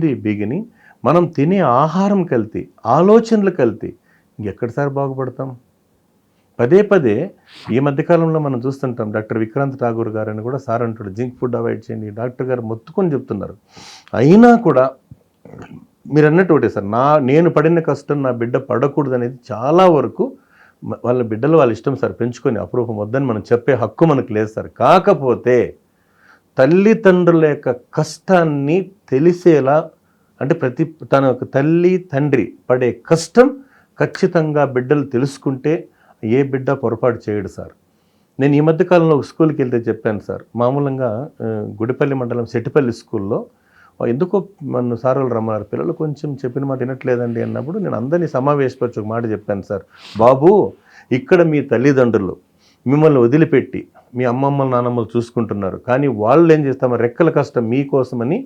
ది బిగినింగ్ మనం తినే ఆహారం కల్తీ, ఆలోచనలు కల్తీ, ఇంకెక్కడ సార్ బాగుపడతాం? పదే ఈ మధ్యకాలంలో మనం చూస్తుంటాం, డాక్టర్ విక్రాంత్ ఠాగూర్ గారు అని కూడా సార్ అంటాడు, జింక్ ఫుడ్ అవాయిడ్ చేయండి. డాక్టర్ గారు మొత్తుకొని చెప్తున్నారు. అయినా కూడా మీరు అన్నట్టు ఒకటే సార్, నేను పడిన కష్టం నా బిడ్డ పడకూడదు అనేది చాలా వరకు వాళ్ళ బిడ్డలు వాళ్ళ ఇష్టం సార్, పెంచుకొని అప్రూపం వద్దని మనం చెప్పే హక్కు మనకు లేదు సార్. కాకపోతే తల్లిదండ్రుల యొక్క కష్టాన్ని తెలిసేలా, అంటే తన యొక్క తల్లి తండ్రి పడే కష్టం ఖచ్చితంగా బిడ్డలు తెలుసుకుంటే ఏ బిడ్డ పొరపాటు చేయడు సార్. నేను ఈ మధ్యకాలంలో ఒక స్కూల్కి వెళ్తే చెప్పాను సార్, మామూలుగా గుడిపల్లి మండలం సెట్టిపల్లి స్కూల్లో ఎందుకో మన సార్ వాళ్ళు రమ్మన్నారు, పిల్లలు కొంచెం చెప్పిన మాట వినట్లేదండి అన్నప్పుడు నేను అందరినీ సమావేశపరిచి ఒక మాట చెప్పాను సార్, బాబు ఇక్కడ మీ తల్లిదండ్రులు మిమ్మల్ని వదిలిపెట్టి మీ అమ్మమ్మలు నానమ్మలు చూసుకుంటున్నారు, కానీ వాళ్ళు ఏం చేస్తామో రెక్కల కష్టం మీకోసమని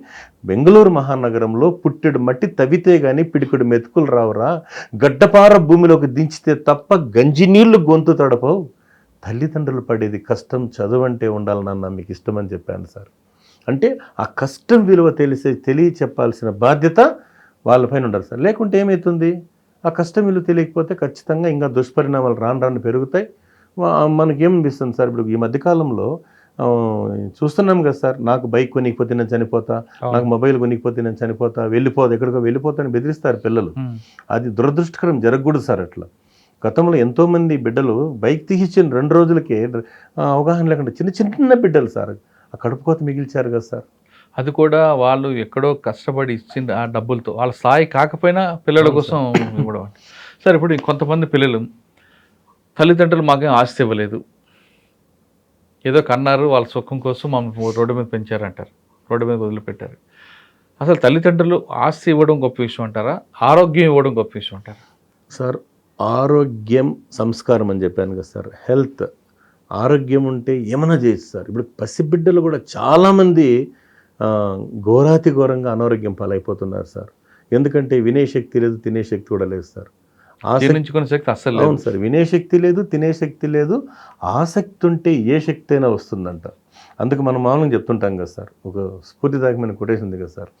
బెంగళూరు మహానగరంలో పుట్టెడు మట్టి తవ్వితే కానీ పిడికుడు మెతుకులు రావురా, గడ్డపార భూమిలోకి దించితే తప్ప గంజి నీళ్లు గొంతు తడపవు, తల్లిదండ్రులు పడేది కష్టం, చదువంటే ఉండాలన్నా మీకు ఇష్టమని చెప్పాను సార్. అంటే ఆ కష్టం విలువ చెప్పాల్సిన బాధ్యత వాళ్ళపైన ఉండాలి సార్. లేకుంటే ఏమవుతుంది, ఆ కష్టం విలువ తెలియకపోతే ఖచ్చితంగా ఇంకా దుష్పరిణామాలు రాను పెరుగుతాయి. మనకేమనిపిస్తుంది సార్, ఇప్పుడు ఈ మధ్యకాలంలో చూస్తున్నాం కదా సార్, నాకు బైక్ కొనికపోతే నేను చనిపోతా, నాకు మొబైల్ కొనికపోతే నేను చనిపోతా, ఎక్కడికో వెళ్ళిపోతా అని బెదిరిస్తారు పిల్లలు. అది దురదృష్టకరం, జరగకూడదు సార్ అట్లా. గతంలో ఎంతోమంది బిడ్డలు బైక్ తీసిచ్చిన 2 రోజులకే అవగాహన లేకుండా చిన్న బిడ్డలు సార్ ఆ కడుపు కోత మిగిల్చారు కదా సార్. అది కూడా వాళ్ళు ఎక్కడో కష్టపడి ఇచ్చింది ఆ డబ్బులతో, వాళ్ళ స్థాయి కాకపోయినా పిల్లల కోసం ఇవ్వడం. సార్ ఇప్పుడు కొంతమంది పిల్లలు తల్లిదండ్రులు మాకేం ఆస్తి ఇవ్వలేదు, ఏదో కన్నారు, వాళ్ళ సుఖం కోసం మమ్మల్ని రోడ్డు మీద పెంచారంటారు, రోడ్డు మీద వదిలిపెట్టారు. అసలు తల్లిదండ్రులు ఆస్తి ఇవ్వడం గొప్ప విషయం అంటారా, ఆరోగ్యం ఇవ్వడం గొప్ప విషయం అంటారా? సార్ ఆరోగ్యం సంస్కారం అని చెప్పాను కదా సార్. హెల్త్, ఆరోగ్యం ఉంటే ఏమైనా చేయొచ్చు సార్. ఇప్పుడు పసిబిడ్డలు కూడా చాలామంది ఘోరాతి ఘోరంగా అనారోగ్యం పాలైపోతున్నారు సార్. ఎందుకంటే వినే శక్తి లేదు, తినే శక్తి కూడా లేదు సార్. జీర్ణించుకునే శక్తి అస్సలు లేదు. అవును సార్, వినే శక్తి లేదు, తినే శక్తి లేదు. ఆసక్తి ఉంటే ఏ శక్తి అయినా వస్తుందంట. అందుకు మనం మామూలుగా చెప్తుంటాం కదా సార్, ఒక స్ఫూర్తిదాయకమైన కొటేషన్ ఉంది కదా సార్,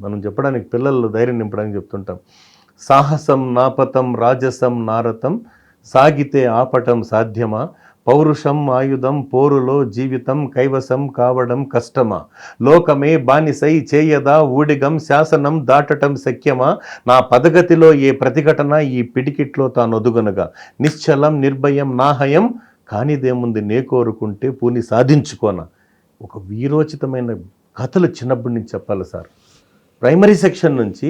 మనం చెప్పడానికి పిల్లల్లో ధైర్యం నింపడానికి చెప్తుంటాం. సాహసం నాపతం రాజసం నారతం, సాగితే ఆపటం సాధ్యమా, పౌరుషం ఆయుధం పోరులో జీవితం కైవసం కావడం కష్టమా, లోకమే బానిసై చేయదా ఊడిగం శాసనం దాటటం శక్యమా, నా పదగతిలో ఏ ప్రతిఘటన ఈ పిడికిట్లో తానొదుగనగా, నిశ్చలం నిర్భయం నాహయం కానిదేముంది నే కోరుకుంటే పూని సాధించుకోన. ఒక వీరోచితమైన కథలు చిన్నప్పటి నుంచి చెప్పాలి సార్. ప్రైమరీ సెక్షన్ నుంచి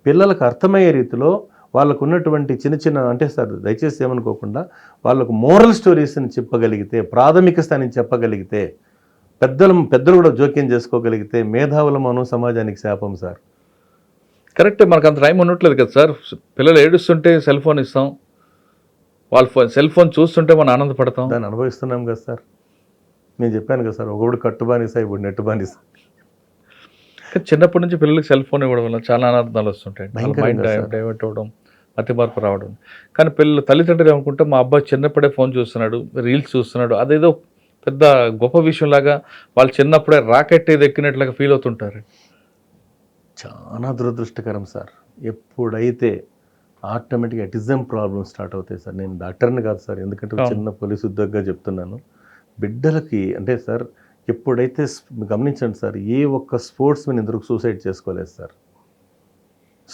పిల్లలకు అర్థమయ్యే రీతిలో వాళ్ళకు ఉన్నటువంటి చిన్న చిన్న, అంటే సార్ దయచేసి ఏమనుకోకుండా, వాళ్ళకు మోరల్ స్టోరీస్ని చెప్పగలిగితే, ప్రాథమిక స్థాయిని చెప్పగలిగితే, పెద్దలు కూడా జోక్యం చేసుకోగలిగితే మేధావుల మనం సమాజానికి శాపం సార్. కరెక్టే, మనకు అంత టైం ఉండట్లేదు కదా సార్. పిల్లలు ఏడుస్తుంటే సెల్ ఫోన్ ఇస్తాం, వాళ్ళ సెల్ ఫోన్ చూస్తుంటే మనం ఆనందపడతాం. దాన్ని అనుభవిస్తున్నాం కదా సార్. నేను చెప్పాను కదా సార్, ఒకడు కట్టుబానిసా, ఇప్పుడు నెట్టు బానిసా. చిన్నప్పటి నుంచి పిల్లలకి సెల్ ఫోన్ ఇవ్వడం వల్ల చాలా అనార్థాలు వస్తుంటాయి. మైండ్ డైవర్ట్ అవ్వడం, అతి మార్పు రావడం. కానీ తల్లిదండ్రులు ఏమనుకుంటే, మా అబ్బాయి చిన్నప్పుడే ఫోన్ చూస్తున్నాడు, రీల్స్ చూస్తున్నాడు, అదేదో పెద్ద గొప్ప విషయంలాగా, వాళ్ళు చిన్నప్పుడే రాకెట్ ఏది ఎక్కినట్లుగా ఫీల్ అవుతుంటారు. చాలా దురదృష్టకరం సార్. ఎప్పుడైతే ఆటోమేటిక్గా ఎటిజం ప్రాబ్లమ్ స్టార్ట్ అవుతాయి సార్. నేను డాక్టర్ని కాదు సార్, ఎందుకంటే చిన్న పోలీసు ఉద్యోగంగా చెప్తున్నాను. బిడ్డలకి అంటే సార్, ఎప్పుడైతే గమనించండి సార్, ఏ ఒక్క స్పోర్ట్స్ మెన్ ఇంతవరకు సూసైడ్ చేసుకోలేదు సార్.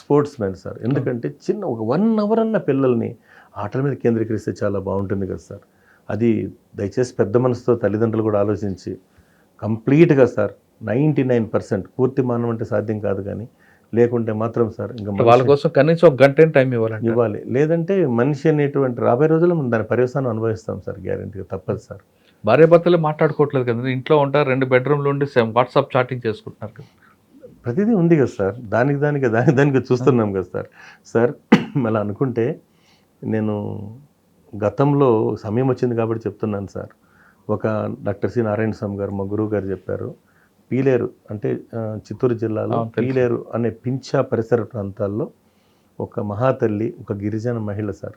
స్పోర్ట్స్ మెన్ సార్, ఎందుకంటే చిన్న ఒక 1 అవర్ అన్న పిల్లల్ని ఆటల మీద కేంద్రీకరిస్తే చాలా బాగుంటుంది కదా సార్. అది దయచేసి పెద్ద మనసుతో తల్లిదండ్రులు కూడా ఆలోచించి కంప్లీట్గా సార్ 99% పూర్తి మానవం అంటే సాధ్యం కాదు, కానీ లేకుంటే మాత్రం సార్ ఇంకా వాళ్ళ కోసం కనీసం 1 గంట టైం ఇవ్వాలి. లేదంటే మనిషి అనేటువంటి రాబోయే రోజుల్లో మనం దాని పర్యవసానం అనుభవిస్తాం సార్, గ్యారెంటీగా తప్పదు సార్. భార్యాభర్తలు మాట్లాడుకోవట్లేదు కదా, ఇంట్లో ఉంటారు, 2 బెడ్రూమ్లు ఉండి వాట్సాప్ చాటింగ్ చేసుకుంటున్నారు కదా. ప్రతిదీ ఉంది కదా సార్, దానికి చూస్తున్నాం కదా సార్. సార్ అలా అనుకుంటే, నేను గతంలో సమయం వచ్చింది కాబట్టి చెప్తున్నాను సార్. ఒక డాక్టర్ సి నారాయణ స్వామి గారు, మా గురువు గారు చెప్పారు, పీలేరు అంటే చిత్తూరు జిల్లాలో పీలేరు అనే పింఛా పరిసర ప్రాంతాల్లో ఒక మహాతల్లి, ఒక గిరిజన మహిళ సార్,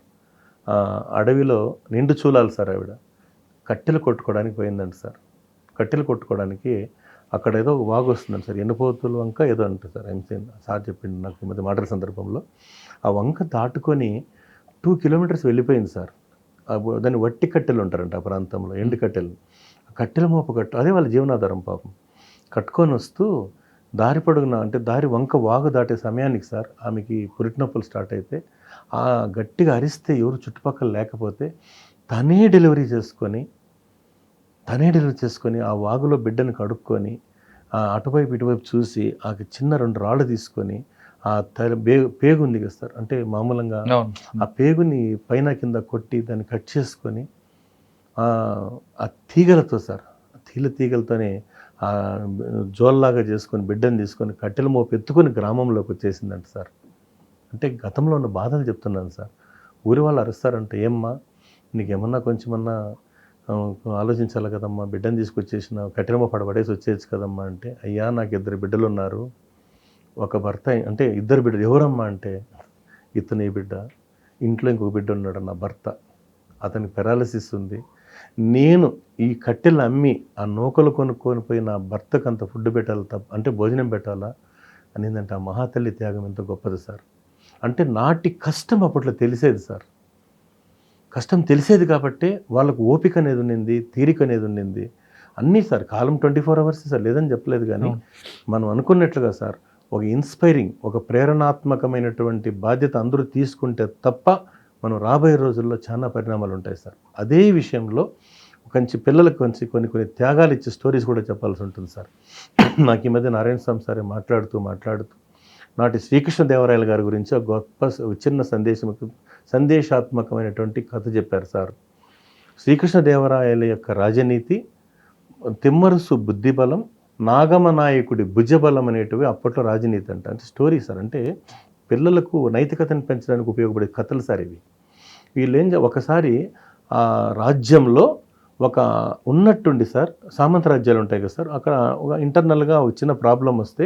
అడవిలో నిండు చూలాలి సార్. ఆవిడ కట్టెలు కొట్టుకోవడానికి పోయిందంట సార్. కట్టెలు కొట్టుకోవడానికి అక్కడ ఏదో ఒక వాగు వస్తుందండి సార్, ఎన్నుపోతుల వంక ఏదో అంటారు సార్. సార్ చెప్పింది నాకు ఈ మధ్య మాటల సందర్భంలో. ఆ వంక దాటుకొని 2 కిలోమీటర్స్ వెళ్ళిపోయింది సార్. దాన్ని వట్టి కట్టెలు ఉంటారంట ఆ ప్రాంతంలో, ఎండు కట్టెలు. కట్టెల మోపు అదే వాళ్ళ జీవనాధారం పాపం. కట్టుకొని వస్తూ దారి పొడుగున, అంటే దారి వంక వాగు దాటే సమయానికి సార్ ఆమెకి పురిటి నొప్పులు స్టార్ట్ అయితే, ఆ గట్టిగా అరిస్తే ఎవరు చుట్టుపక్కల లేకపోతే తనే డెలివరీ చేసుకొని ఆ వాగులో బిడ్డను కడుక్కొని, అటువైపు ఇటువైపు చూసి ఆ చిన్న 2 రాళ్ళు తీసుకొని, ఆ పేగు ఉంది కదా సార్, అంటే మామూలుగా ఆ పేగుని పైన కింద కొట్టి దాన్ని కట్ చేసుకొని, ఆ తీగలతో సార్, తీగలతోనే జోల్లాగా చేసుకొని బిడ్డను తీసుకొని కట్టెల మోపు ఎత్తుకొని గ్రామంలోకి వచ్చేసిందంట సార్. అంటే గతంలో ఉన్న బాధలు చెప్తున్నాను సార్. ఊరి వాళ్ళు అరుస్తారంట, ఏమ్మా నీకేమన్నా కొంచెమన్నా ఆలోచించాలి కదమ్మా, బిడ్డను తీసుకొచ్చేసిన కట్టెల మోపు పడేసి వచ్చేయచ్చు కదమ్మా అంటే, అయ్యా నాకు 2 బిడ్డలు ఉన్నారు, ఒక భర్త, అంటే 2 బిడ్డలు. ఎవరమ్మా అంటే, ఇతను ఈ బిడ్డ, ఇంట్లో ఇంకొక బిడ్డ ఉన్నాడు నా భర్త, అతనికి పెరాలసిస్ ఉంది, నేను ఈ కట్టెలు అమ్మి ఆ నూకలు కొనుక్కొని పోయి నా భర్తకు అంత ఫుడ్ పెట్టాలి అంటే భోజనం పెట్టాలా అనేదంటే, ఆ మహాతల్లి త్యాగం ఎంత గొప్పది సార్. అంటే నాటి కష్టం అప్పట్లో తెలిసేది సార్. కష్టం తెలిసేది కాబట్టి వాళ్ళకు ఓపిక అనేది ఉండింది, తీరిక అనేది ఉండింది, అన్నీ సార్. కాలం 24 అవర్స్ సార్, లేదని చెప్పలేదు, కానీ మనం అనుకున్నట్లుగా సార్ ఒక ఇన్స్పైరింగ్, ఒక ప్రేరణాత్మకమైనటువంటి బాధ్యత అందరూ తీసుకుంటే తప్ప మనం రాబోయే రోజుల్లో చాలా పరిణామాలు ఉంటాయి సార్. అదే విషయంలో పిల్లలకు కొన్ని త్యాగాలు ఇచ్చే స్టోరీస్ కూడా చెప్పాల్సి ఉంటుంది సార్. నాకు ఈ మధ్య నారాయణ స్వామి సార్ మాట్లాడుతూ నాటి శ్రీకృష్ణదేవరాయల గారి గురించి ఒక గొప్ప చిన్న సందేశాత్మకమైనటువంటి కథ చెప్పారు సార్. శ్రీకృష్ణదేవరాయల యొక్క రాజనీతి, తిమ్మరుసు బుద్ధిబలం, నాగమ నాయకుడి భుజబలం అనేటివి అప్పట్లో రాజనీతి అంట. అంటే స్టోరీ సార్. అంటే పిల్లలకు నైతికతను పెంచడానికి ఉపయోగపడే కథలు సార్ ఇవి. ఒకసారి ఆ రాజ్యంలో ఒక ఉన్నట్టుండి సార్, సామంత రాజ్యాలు ఉంటాయి కదా సార్, అక్కడ ఒక ఇంటర్నల్గా ఒక చిన్న ప్రాబ్లం వస్తే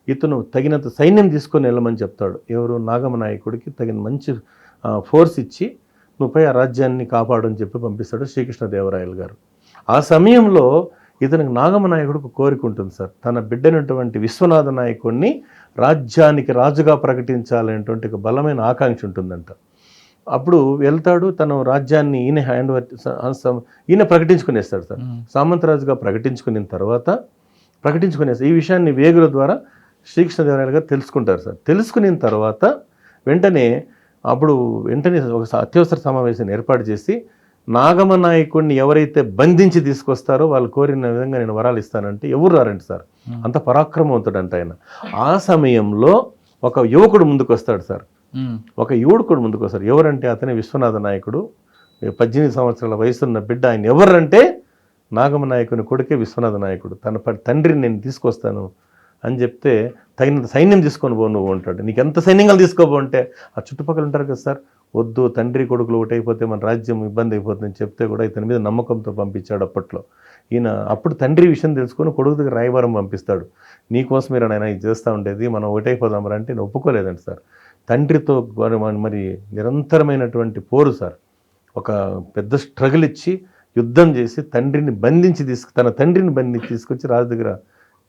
ఇతను తగినంత సైన్యం తీసుకొని వెళ్ళమని చెప్తాడు. ఎవరు? నాగమ నాయకుడికి తగిన మంచి ఫోర్స్ ఇచ్చి నువ్వు పోయి ఆ రాజ్యాన్ని కాపాడని చెప్పి పంపిస్తాడు శ్రీకృష్ణదేవరాయలు గారు. ఆ సమయంలో ఇతనికి నాగమ నాయకుడికి కోరిక ఉంటుంది సార్, తన బిడ్డైనటువంటి విశ్వనాథ నాయకుడిని రాజ్యానికి రాజుగా ప్రకటించాలనేటువంటి ఒక బలమైన ఆకాంక్ష ఉంటుందంట. అప్పుడు వెళ్తాడు, తను రాజ్యాన్ని ఈయన ప్రకటించుకునేస్తాడు సార్. సామంతరాజుగా ప్రకటించుకున్న తర్వాత ఈ విషయాన్ని వేగుల ద్వారా శ్రీకృష్ణదేవరాయలు గారు తెలుసుకుంటారు సార్. తెలుసుకున్న తర్వాత వెంటనే ఒక అత్యవసర సమావేశాన్ని ఏర్పాటు చేసి నాగమ నాయకుడిని ఎవరైతే బంధించి తీసుకొస్తారో వాళ్ళు కోరిన విధంగా నేను వరాలు ఇస్తానంటే ఎవరు రారండి సార్, అంత పరాక్రమవంతుడంట ఆయన. ఆ సమయంలో ఒక యువకుడు ముందుకు వస్తాడు సార్. ఎవరంటే అతనే విశ్వనాథ నాయకుడు. 18 సంవత్సరాల వయసున్న బిడ్డ. ఆయన ఎవరంటే నాగమ నాయకుని కొడుకే విశ్వనాథ నాయకుడు. తన తండ్రిని నేను తీసుకొస్తాను అని చెప్తే, తగినంత సైన్యం తీసుకొని పో నువ్వు ఉంటాడు. నీకు ఎంత సైన్యంగా తీసుకోబో అంటే ఆ చుట్టుపక్కల ఉంటారు కదా సార్, వద్దు తండ్రి కొడుకులు ఒకటైపోతే మన రాజ్యం ఇబ్బంది అయిపోతుందని చెప్తే కూడా ఇతని మీద నమ్మకంతో పంపించాడు అప్పట్లో. ఈయన అప్పుడు తండ్రి విషయం తెలుసుకొని కొడుకు దగ్గర రాయబారం పంపిస్తాడు. నీకోసం మీరు ఆయన ఇది చేస్తూ ఉండేది, మనం ఒకటైపోదాం రా అంటే ఒప్పుకోలేదండి సార్. తండ్రితో మరి నిరంతరమైనటువంటి పోరు సార్. ఒక పెద్ద స్ట్రగుల్ ఇచ్చి యుద్ధం చేసి తన తండ్రిని బంధించి తీసుకొచ్చి రాజు దగ్గర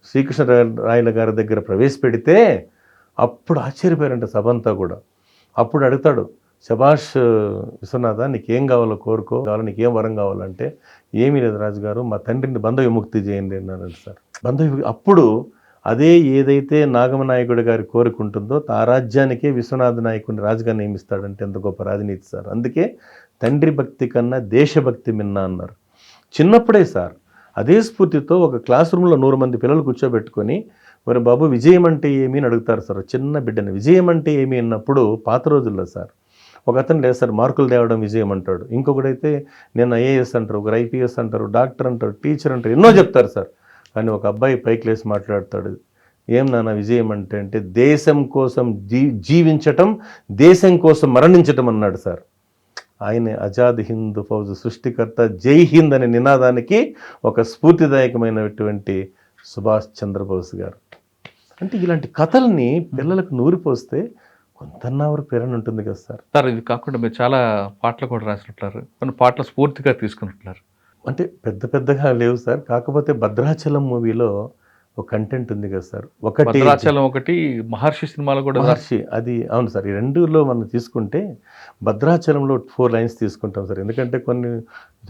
శ్రీకృష్ణరాయల గారి దగ్గర ప్రవేశపెడితే అప్పుడు ఆశ్చర్యపోయారంట సభంతా కూడా. అప్పుడు అడుగుతాడు, శభాష్ విశ్వనాథ, నీకేం కావాలో కోరుకో, నీకేం వరం కావాలంటే, ఏమీ లేదు రాజుగారు, మా తండ్రిని బంధ విముక్తి చేయండి అన్నాడు సార్. అప్పుడు అదే ఏదైతే నాగమనాయకుడి గారి కోరుకుంటుందో ఆ రాజ్యానికే విశ్వనాథ నాయకుడిని రాజుగా నియమిస్తాడంటే ఎంత గొప్ప రాజనీతి సార్. అందుకే తండ్రి భక్తి కన్నా దేశభక్తి మిన్న అన్నారు. చిన్నప్పుడే సార్ అదే స్ఫూర్తితో ఒక క్లాస్ రూమ్లో 100 మంది పిల్లలు కూర్చోబెట్టుకొని, మరి బాబు విజయం అంటే ఏమి అని అడుగుతారు సార్. చిన్న బిడ్డని విజయం అంటే ఏమి అన్నప్పుడు పాత రోజుల్లో సార్ ఒక అతను లేదు సార్, మార్కులు తేవడం విజయం అంటాడు. ఇంకొకడైతే నేను ఐఏఎస్ అంటారు, ఒకరు ఐపీఎస్ అంటారు, డాక్టర్ అంటారు, టీచర్ అంటారు, ఎన్నో చెప్తారు సార్. కానీ ఒక అబ్బాయి పైకి లేసి మాట్లాడతాడు, ఏం నాన్న విజయం అంటే దేశం కోసం జీవించటం, దేశం కోసం మరణించటం అన్నాడు సార్. ఆయనే ఆజాద్ హింద్ ఫౌజ్ సృష్టికర్త, జై హింద్ అనే నినాదానికి ఒక స్ఫూర్తిదాయకమైనటువంటి సుభాష్ చంద్రబోస్ గారు. అంటే ఇలాంటి కథల్ని పిల్లలకు నూరిపోస్తే కొంతన్నా వరకు ప్రేరణ ఉంటుంది కదా సార్. సార్ ఇది కాకుండా మీరు చాలా పాటలు కూడా రాసినట్టారు, కొన్ని పాటలు స్ఫూర్తిగా తీసుకుంటున్నారు. అంటే పెద్దగా లేవు సార్, కాకపోతే భద్రాచలం మూవీలో ఒక కంటెంట్ ఉంది కదా సార్. భద్రాచలం ఒకటి, మహర్షి సినిమాలో కూడా మహర్షి, అది అవును సార్. ఈ రెండులో మనం తీసుకుంటే భద్రాచలంలో 4 లైన్స్ తీసుకుంటాం సార్. ఎందుకంటే కొన్ని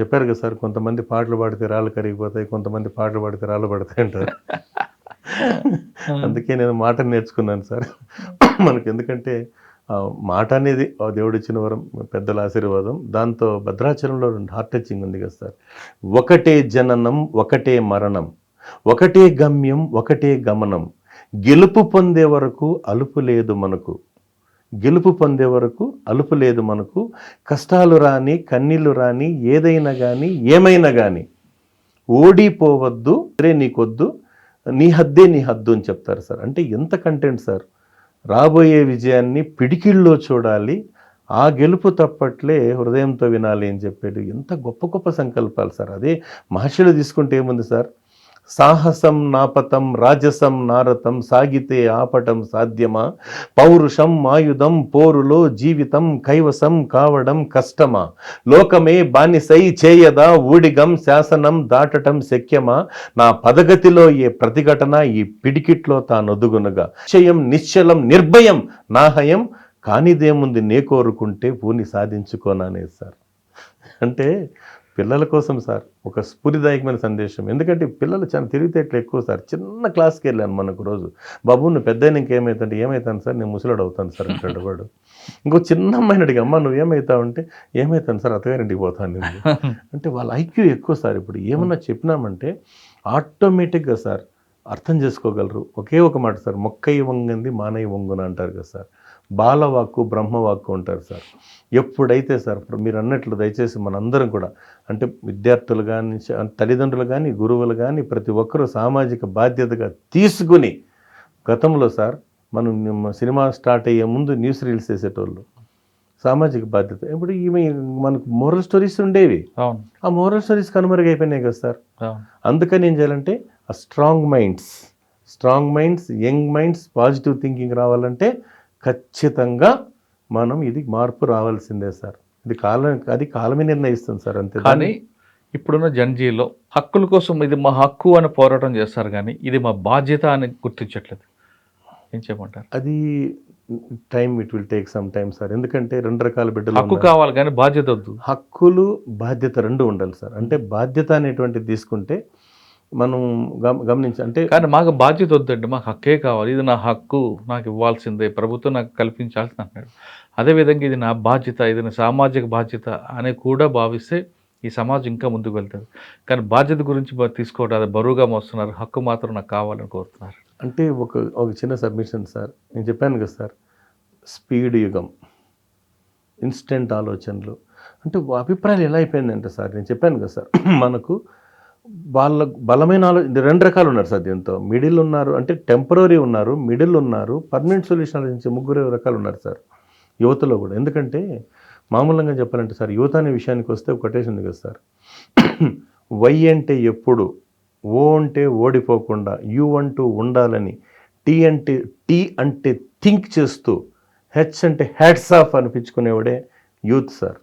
చెప్పారు కదా సార్, కొంతమంది పాటలు పాడితే రాళ్ళు కరిగిపోతాయి, కొంతమంది పాటలు పాడితే రాళ్ళు పడతాయి అంటారు. అందుకే నేను మాట నేర్చుకున్నాను సార్ మనకు. ఎందుకంటే మాట అనేది దేవుడిచ్చిన వరం, పెద్దల ఆశీర్వాదం. దాంతో భద్రాచలంలో హార్ట్ టచింగ్ ఉంది కదా సార్. ఒకటే జననం, ఒకటే మరణం, ఒకటే గమ్యం, ఒకటే గమనం, గెలుపు పొందే వరకు అలుపు లేదు మనకు, గెలుపు పొందే వరకు అలుపు లేదు మనకు, కష్టాలు రాని కన్నీళ్ళు రాని ఏదైనా కానీ ఏమైనా కానీ ఓడిపోవద్దు, రే నీకొద్దు, నీ హద్దే నీ హద్దు అని చెప్తారు సార్. అంటే ఎంత కంటెంట్ సార్. రాబోయే విజయాన్ని పిడికిల్లో చూడాలి, ఆ గెలుపు తప్పట్లే హృదయంతో వినాలి అని చెప్పేది ఎంత గొప్ప గొప్ప సంకల్పాలు సార్. అదే మహర్షులు తీసుకుంటే ఏముంది సార్, సాహసం నాపతం రాజసం నారతం, సాగితే ఆపటం సాధ్యమా, పౌరుషం ఆయుధం పోరులో జీవితం, కైవసం కావడం కష్టమా, లోకమే బానిసై చేయదా ఊడిగం, శాసనం దాటటం శక్యమా, నా పదగతిలో ఏ ప్రతిఘటన ఈ పిడికిట్లో తానొదుగునుగా, నిశ్చలం నిర్భయం నాహయం, కానిదేముంది నే కోరుకుంటే పూని సాధించుకోననేది సార్. అంటే పిల్లల కోసం సార్ ఒక స్ఫూర్తిదాయకమైన సందేశం. ఎందుకంటే పిల్లలు చాలా తెలివితేటలు ఎక్కువ సార్. చిన్న క్లాస్కి వెళ్ళాను మనకు రోజు, బాబు నువ్వు పెద్ద ఇంకేమవుతాంటే, ఏమవుతాను సార్ నేను ముసలాడు అవుతాను సార్ అంటాడు వాడు. ఇంకో చిన్న అమ్మాయిని అడిగి, అమ్మ నువ్వు ఏమవుతావు అంటే, ఏమవుతాను సార్ అత్తగారింటికి పోతాను నేను అంటే, వాళ్ళ ఐక్యూ ఎక్కువ సార్. ఇప్పుడు ఏమన్నా చెప్పినామంటే ఆటోమేటిక్గా సార్ అర్థం చేసుకోగలరు. ఒకే ఒక మాట సార్, మొక్కయి వంగంది మానయ్య వంగున అంటారు కదా సార్. బాలవాక్కు బ్రహ్మవాక్కు ఉంటారు సార్. ఎప్పుడైతే సార్ మీరు అన్నట్లు దయచేసి మనందరం కూడా అంటే విద్యార్థులు కానీ తల్లిదండ్రులు కానీ గురువులు కానీ ప్రతి ఒక్కరూ సామాజిక బాధ్యతగా తీసుకుని గతంలో సార్ మనం సినిమా స్టార్ట్ అయ్యే ముందు న్యూస్ రీల్స్ చేసేటోళ్ళు సామాజిక బాధ్యత. ఇప్పుడు ఈమె మనకు మోరల్ స్టోరీస్ ఉండేవి, ఆ మోరల్ స్టోరీస్ కనుమరుగైపోయినాయి కదా సార్. అందుకని ఏం చేయాలంటే ఆ strong minds young minds positive thinking రావాలంటే ఖచ్చితంగా మనం ఇది మార్పు రావాల్సిందే సార్. అది కాలమే నిర్ణయిస్తుంది సార్. అంతే. కానీ ఇప్పుడున్న జన్జీలో హక్కుల కోసం ఇది మా హక్కు అని పోరాటం చేస్తారు, కానీ ఇది మా బాధ్యత అని గుర్తించట్లేదు. ఏం చేయమంటారు? అది it will take some time sir. ఎందుకంటే 2 రకాల బిడ్డలు, హక్కు కావాలి కానీ బాధ్యత వద్దు. హక్కులు బాధ్యత 2 ఉండాలి సార్. అంటే బాధ్యత అనేటువంటిది తీసుకుంటే మనం గమనించి కానీ మాకు బాధ్యత వద్దండి, మాకు హక్కే కావాలి, ఇది నా హక్కు, నాకు ఇవ్వాల్సిందే, ప్రభుత్వం నాకు కల్పించాల్సింది అంటున్నాడు. అదేవిధంగా ఇది నా బాధ్యత, ఇది నా సామాజిక బాధ్యత అని కూడా భావిస్తే ఈ సమాజం ఇంకా ముందుకు వెళ్తుంది. కానీ బాధ్యత గురించి తీసుకోవడం అది బరువుగా మోస్తున్నారు, హక్కు మాత్రం నాకు కావాలని కోరుతున్నారు. అంటే ఒక చిన్న సబ్మిషన్ సార్. నేను చెప్పాను కదా సార్, స్పీడ్ యుగం, ఇన్స్టెంట్ ఆలోచనలు. అంటే అభిప్రాయాలు ఎలా అయిపోయిందంటే సార్, నేను చెప్పాను కదా సార్, మనకు వాళ్ళ బలమైన 2 రకాలు ఉన్నారు సార్. దీంతో మిడిల్ ఉన్నారు, అంటే టెంపరీ ఉన్నారు, మిడిల్ ఉన్నారు, పర్మనెంట్ సొల్యూషన్ ఆలోచించే 3 రకాలు ఉన్నారు సార్ యువతలో కూడా. ఎందుకంటే మామూలుగా చెప్పాలంటే సార్, యువత అనే విషయానికి వస్తే ఒక కొటేషన్ ఉంది కదా సార్, వై అంటే ఎప్పుడు, ఓ అంటే ఓడిపోకుండా, యు అంటూ ఉండాలని, టీ అంటే థింక్ చేస్తూ, హెచ్ అంటే హ్యాట్స్ ఆఫ్ అనిపించుకునేవాడే యూత్ సార్.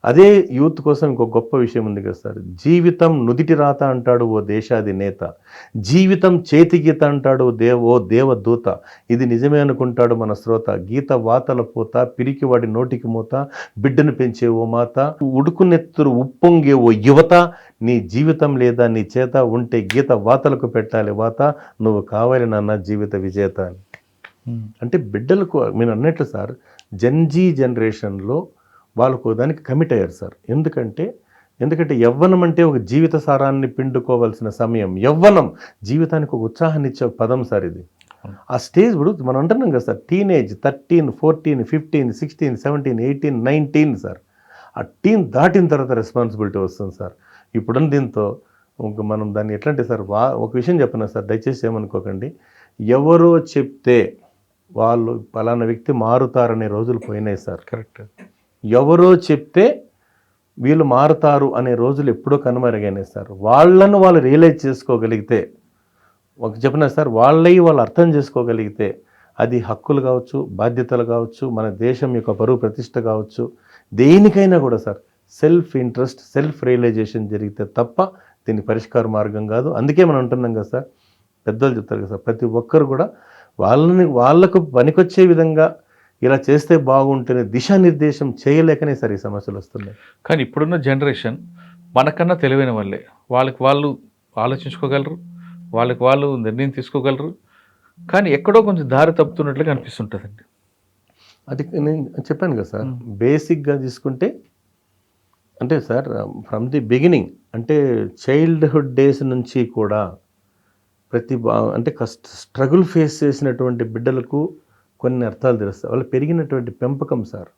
అదే యూత్ కోసం ఇంకో గొప్ప విషయం ఉంది కదా సార్, జీవితం నుదిటి రాత అంటాడు ఓ దేశాధినేత, జీవితం చేతిగీత అంటాడు ఓ దేవదూత, ఇది నిజమే అనుకుంటాడు మన శ్రోత, గీత వాతల పూత, పిరికివాడి నోటికి మూత, బిడ్డను పెంచే ఓ మాత, ఉడుకునెత్తురు ఉప్పొంగే ఓ యువత, నీ జీవితం లేదా నీ చేత ఉంటే గీత వాతలకు పెట్టాలి వాత, నువ్వు కావాలి నాన్న జీవిత విజేత అని. అంటే బిడ్డలకు మీరు అన్నట్లు సార్, జెన్జీ జనరేషన్లో వాళ్ళకు దానికి కమిట్ అయ్యారు సార్. ఎందుకంటే యవ్వనం అంటే ఒక జీవిత సారాన్ని పిండుకోవాల్సిన సమయం. యవ్వనం జీవితానికి ఒక ఉత్సాహాన్ని ఇచ్చే పదం సార్ ఇది. ఆ స్టేజ్ ఇప్పుడు మనం అంటున్నాం కదా సార్, టీనేజ్ 13, 14, 15, 16, 17, 18, 19 సార్. ఆ టీన్ దాటిన తర్వాత రెస్పాన్సిబిలిటీ వస్తుంది సార్. ఇప్పుడున్న దీంతో మనం దాన్ని ఎట్లంటే సార్, ఒక విషయం చెప్పినా సార్, దయచేసి ఏమనుకోకండి, ఎవరో చెప్తే వాళ్ళు పలానా వ్యక్తి మారుతారనే రోజులు పోయినాయి సార్. కరెక్ట్. ఎవరో చెప్తే వీళ్ళు మారుతారు అనే రోజులు ఎప్పుడో కనుమరుగైనాయి సార్. వాళ్ళను వాళ్ళు రియలైజ్ చేసుకోగలిగితే, చెప్పిన సార్, వాళ్ళు అర్థం చేసుకోగలిగితే, అది హక్కులు కావచ్చు, బాధ్యతలు కావచ్చు, మన దేశం యొక్క పరువు ప్రతిష్ట కావచ్చు, దేనికైనా కూడా sir self interest, self realization జరిగితే తప్ప దీని పరిష్కార మార్గం కాదు. అందుకే మనం అంటున్నాం కదా సార్, పెద్దలు చెప్తారు కదా సార్, ప్రతి ఒక్కరు కూడా వాళ్ళకు పనికొచ్చే విధంగా ఇలా చేస్తే బాగుంటుంది దిశానిర్దేశం చేయలేకనే సార్ ఈ సమస్యలు వస్తున్నాయి. కానీ ఇప్పుడున్న జనరేషన్ మనకన్నా తెలివైన వాళ్ళే, వాళ్ళకి వాళ్ళు ఆలోచించుకోగలరు, వాళ్ళకి వాళ్ళు నిర్ణయం తీసుకోగలరు, కానీ ఎక్కడో కొంచెం దారి తప్పుతున్నట్లుగా అనిపిస్తుంటుందండి. అది నేను చెప్పాను కదా సార్, బేసిక్గా తీసుకుంటే అంటే సార్ ఫ్రమ్ ది బిగినింగ్, అంటే చైల్డ్హుడ్ డేస్ నుంచి కూడా అంటే స్ట్రగుల్ ఫేస్ చేసినటువంటి బిడ్డలకు కొన్ని అర్థాలు తెలుస్తాయి. వాళ్ళు పెరిగినటువంటి పెంపకం సార్,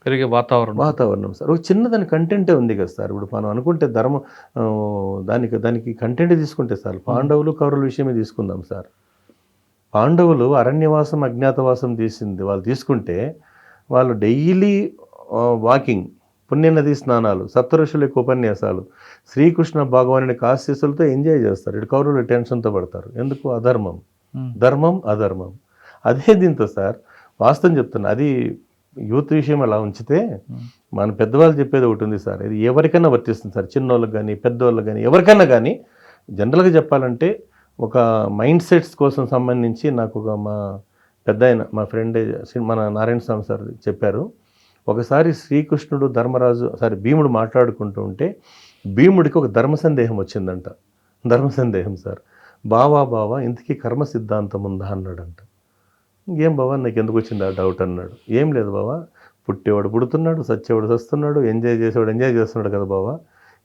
పెరిగే వాతావరణం సార్. ఒక చిన్నదాని కంటెంటే ఉంది కదా సార్. ఇప్పుడు మనం అనుకుంటే దానికి కంటెంట్ తీసుకుంటే సార్, పాండవులు కౌరవుల విషయమే తీసుకుందాం సార్. పాండవులు అరణ్యవాసం అజ్ఞాతవాసం వాళ్ళు తీసుకుంటే, వాళ్ళు డైలీ వాకింగ్, పుణ్యనది స్నానాలు, సప్తఋషుల యొక్క ఉపన్యాసాలు, శ్రీకృష్ణ భగవానుని ఆశీస్సులతో ఎంజాయ్ చేస్తారు. ఇటు కౌరవులు టెన్షన్తో పడతారు. ఎందుకు? అధర్మం, ధర్మం, అధర్మం. అదే దీంతో సార్ వాస్తవం చెప్తున్నా, అది యూత్ విషయం అలా ఉంచితే మన పెద్దవాళ్ళు చెప్పేది ఒకటి ఉంది సార్, ఇది ఎవరికైనా వర్తిస్తుంది సార్, చిన్నోళ్ళకి కానీ పెద్దవాళ్ళకి కానీ ఎవరికైనా కానీ. జనరల్గా చెప్పాలంటే ఒక మైండ్ సెట్స్ కోసం సంబంధించి నాకు మా పెద్ద ఆయన, మా ఫ్రెండ్ మన నారాయణ స్వామి సార్ చెప్పారు. ఒకసారి శ్రీకృష్ణుడు భీముడు మాట్లాడుకుంటూ ఉంటే భీముడికి ఒక ధర్మ సందేహం వచ్చిందంట. ధర్మ సందేహం సార్, బావా ఇంతకీ కర్మ సిద్ధాంతం ఉందా అన్నాడంట. ఏం బావా నాకు ఎందుకు వచ్చింది ఆ డౌట్ అన్నాడు. ఏం లేదు బావా, పుట్టేవాడు పుడుతున్నాడు, సచ్చేవాడు సస్తున్నాడు, ఎంజాయ్ చేసేవాడు ఎంజాయ్ చేస్తున్నాడు కదా బావా,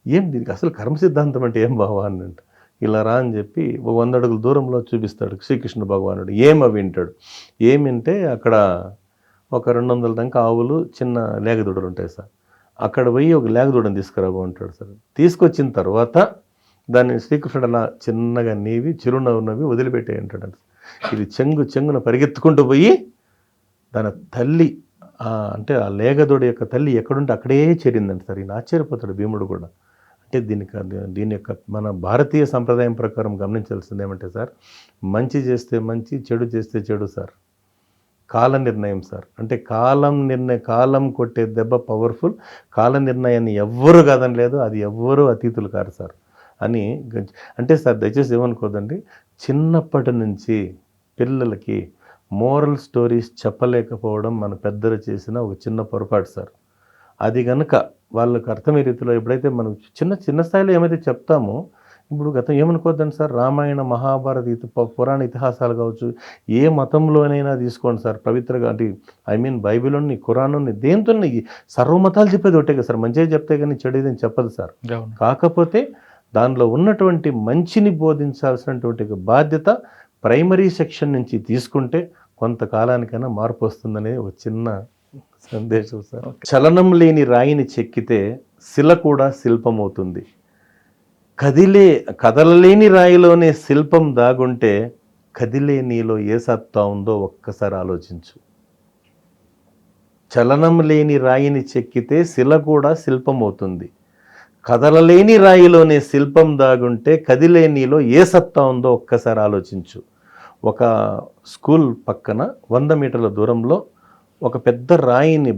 ఏం దీనికి అసలు కర్మ సిద్ధాంతం అంటే ఏం బావా అన్నంట. ఇలా రా అని చెప్పి 100 అడుగుల దూరంలో చూపిస్తాడు శ్రీకృష్ణ భగవానుడు. ఏమవి వింటాడు. ఏమింటే అక్కడ ఒక 200 దాకా ఆవులు, చిన్న లేగదూడలు ఉంటాయి సార్. అక్కడ పోయి ఒక లేగదూడని తీసుకురాబో అంటాడు సార్. తీసుకొచ్చిన తర్వాత దాన్ని శ్రీకృష్ణుడు అలా చిన్నగా నీవి చిరునవ్వు నవ్వి వదిలిపెట్టే అంటాడు. ఇది చెంగున పరిగెత్తుకుంటూ పోయి దాని తల్లి అంటే ఆ లేగదూడ యొక్క తల్లి ఎక్కడుంటే అక్కడే చేరిందంట సార్. ఈయన ఆశ్చర్యపోతాడు భీముడు కూడా. అంటే దీని యొక్క మన భారతీయ సంప్రదాయం ప్రకారం గమనించాల్సింది ఏమంటే సార్, మంచి చేస్తే మంచి, చెడు చేస్తే చెడు సార్. కాల నిర్ణయం సార్. అంటే కాలం కొట్టే దెబ్బ పవర్ఫుల్. కాల నిర్ణయాన్ని ఎవ్వరు కాదనలేదు, అది ఎవ్వరూ అతీతులు కారు సార్ అని. అంటే సార్ దయచేసి ఏమనుకోదండి, చిన్నప్పటి నుంచి పిల్లలకి మోరల్ స్టోరీస్ చెప్పలేకపోవడం మన పెద్దలు చేసిన ఒక చిన్న పొరపాటు సార్. అది కనుక వాళ్ళకు అర్థమయ్యే రీతిలో ఎప్పుడైతే మనం చిన్న స్థాయిలో ఏమైతే చెప్తామో, ఇప్పుడు గతం ఏమనుకోద్దండి సార్, రామాయణ మహాభారత పురాణ ఇతిహాసాలు కావచ్చు, ఏ మతంలోనైనా తీసుకోండి సార్, పవిత్రగా అంటే బైబిల్ని, ఖురాన్ని, దేంతో సర్వమతాలు చెప్పేది ఒకటే కదా సార్. మంచిగా చెప్తే కానీ చెడేదని చెప్పదు సార్. కాకపోతే దానిలో ఉన్నటువంటి మంచిని బోధించాల్సినటువంటి బాధ్యత ప్రైమరీ సెక్షన్ నుంచి తీసుకుంటే కొంతకాలానికైనా మార్పు వస్తుందనే ఒక చిన్న సందేశం సార్. చలనం లేని రాయిని చెక్కితే శిల కూడా శిల్పం అవుతుంది. కదలలేని రాయిలోనే శిల్పం దాగుంటే కదిలే నీలో ఏ సత్తా ఉందో ఒక్కసారి ఆలోచించు. చలనం లేని రాయిని చెక్కితే శిల కూడా శిల్పం అవుతుంది. కదలలేని రాయిలోనే శిల్పం దాగుంటే కదిలే నీలో ఏ సత్తా ఉందో ఒక్కసారి ఆలోచించు. ఒక స్కూల్ పక్కన 100 మీటర్ల దూరంలో ఒక పెద్ద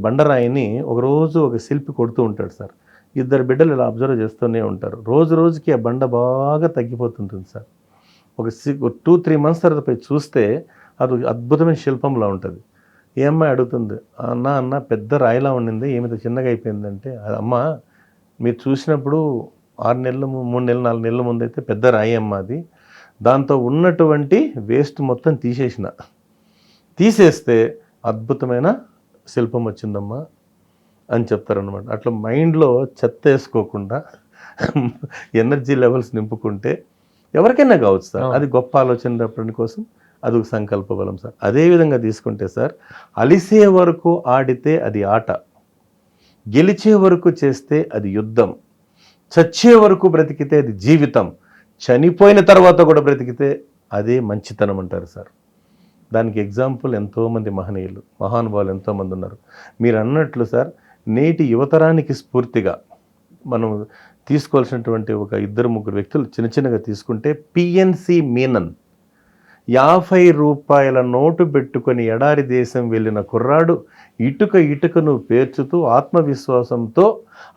బండరాయిని ఒకరోజు ఒక శిల్పి కొడుతూ ఉంటాడు సార్. 2 బిడ్డలు ఇలా అబ్జర్వ్ చేస్తూనే ఉంటారు. రోజుకి ఆ బండ బాగా తగ్గిపోతుంటుంది సార్. ఒక 2-3 మంత్స్ తర్వాత పోయి చూస్తే అది అద్భుతమైన శిల్పంలా ఉంటుంది. ఏ అమ్మాయి అడుగుతుంది, అన్న పెద్ద రాయిలా ఉండింది, ఏమితో చిన్నగా అయిపోయిందంటే, అమ్మ మీరు చూసినప్పుడు 6 నెలలు 3 నెలలు 4 నెలల ముందు అయితే పెద్ద రాయి అమ్మ అది, దాంతో ఉన్నటువంటి వేస్ట్ మొత్తం తీసేస్తే అద్భుతమైన శిల్పం వచ్చిందమ్మా అని చెప్తారనమాట. అట్లా మైండ్లో చెత్త వేసుకోకుండా ఎనర్జీ లెవెల్స్ నింపుకుంటే ఎవరికైనా కావచ్చు సార్. అది గొప్ప ఆలోచన కోసం అది ఒక సంకల్ప బలం సార్. అదేవిధంగా తీసుకుంటే సార్, అలిసే వరకు ఆడితే అది ఆట, గెలిచే వరకు చేస్తే అది యుద్ధం, చచ్చే వరకు బ్రతికితే అది జీవితం, చనిపోయిన తర్వాత కూడా బ్రతికితే అదే మంచితనం అంటారు సార్. దానికి ఎగ్జాంపుల్ ఎంతోమంది మహానుభావులు ఎంతోమంది ఉన్నారు. మీరు అన్నట్లు సార్, నేటి యువతరానికి స్ఫూర్తిగా మనం తీసుకోవాల్సినటువంటి ఒక 2-3 వ్యక్తులు చిన్నగా తీసుకుంటే, పిఎన్సి మీనన్ 50 రూపాయల నోటు పెట్టుకొని ఎడారి దేశం వెళ్ళిన కుర్రాడు ఇటుకను పేర్చుతూ ఆత్మవిశ్వాసంతో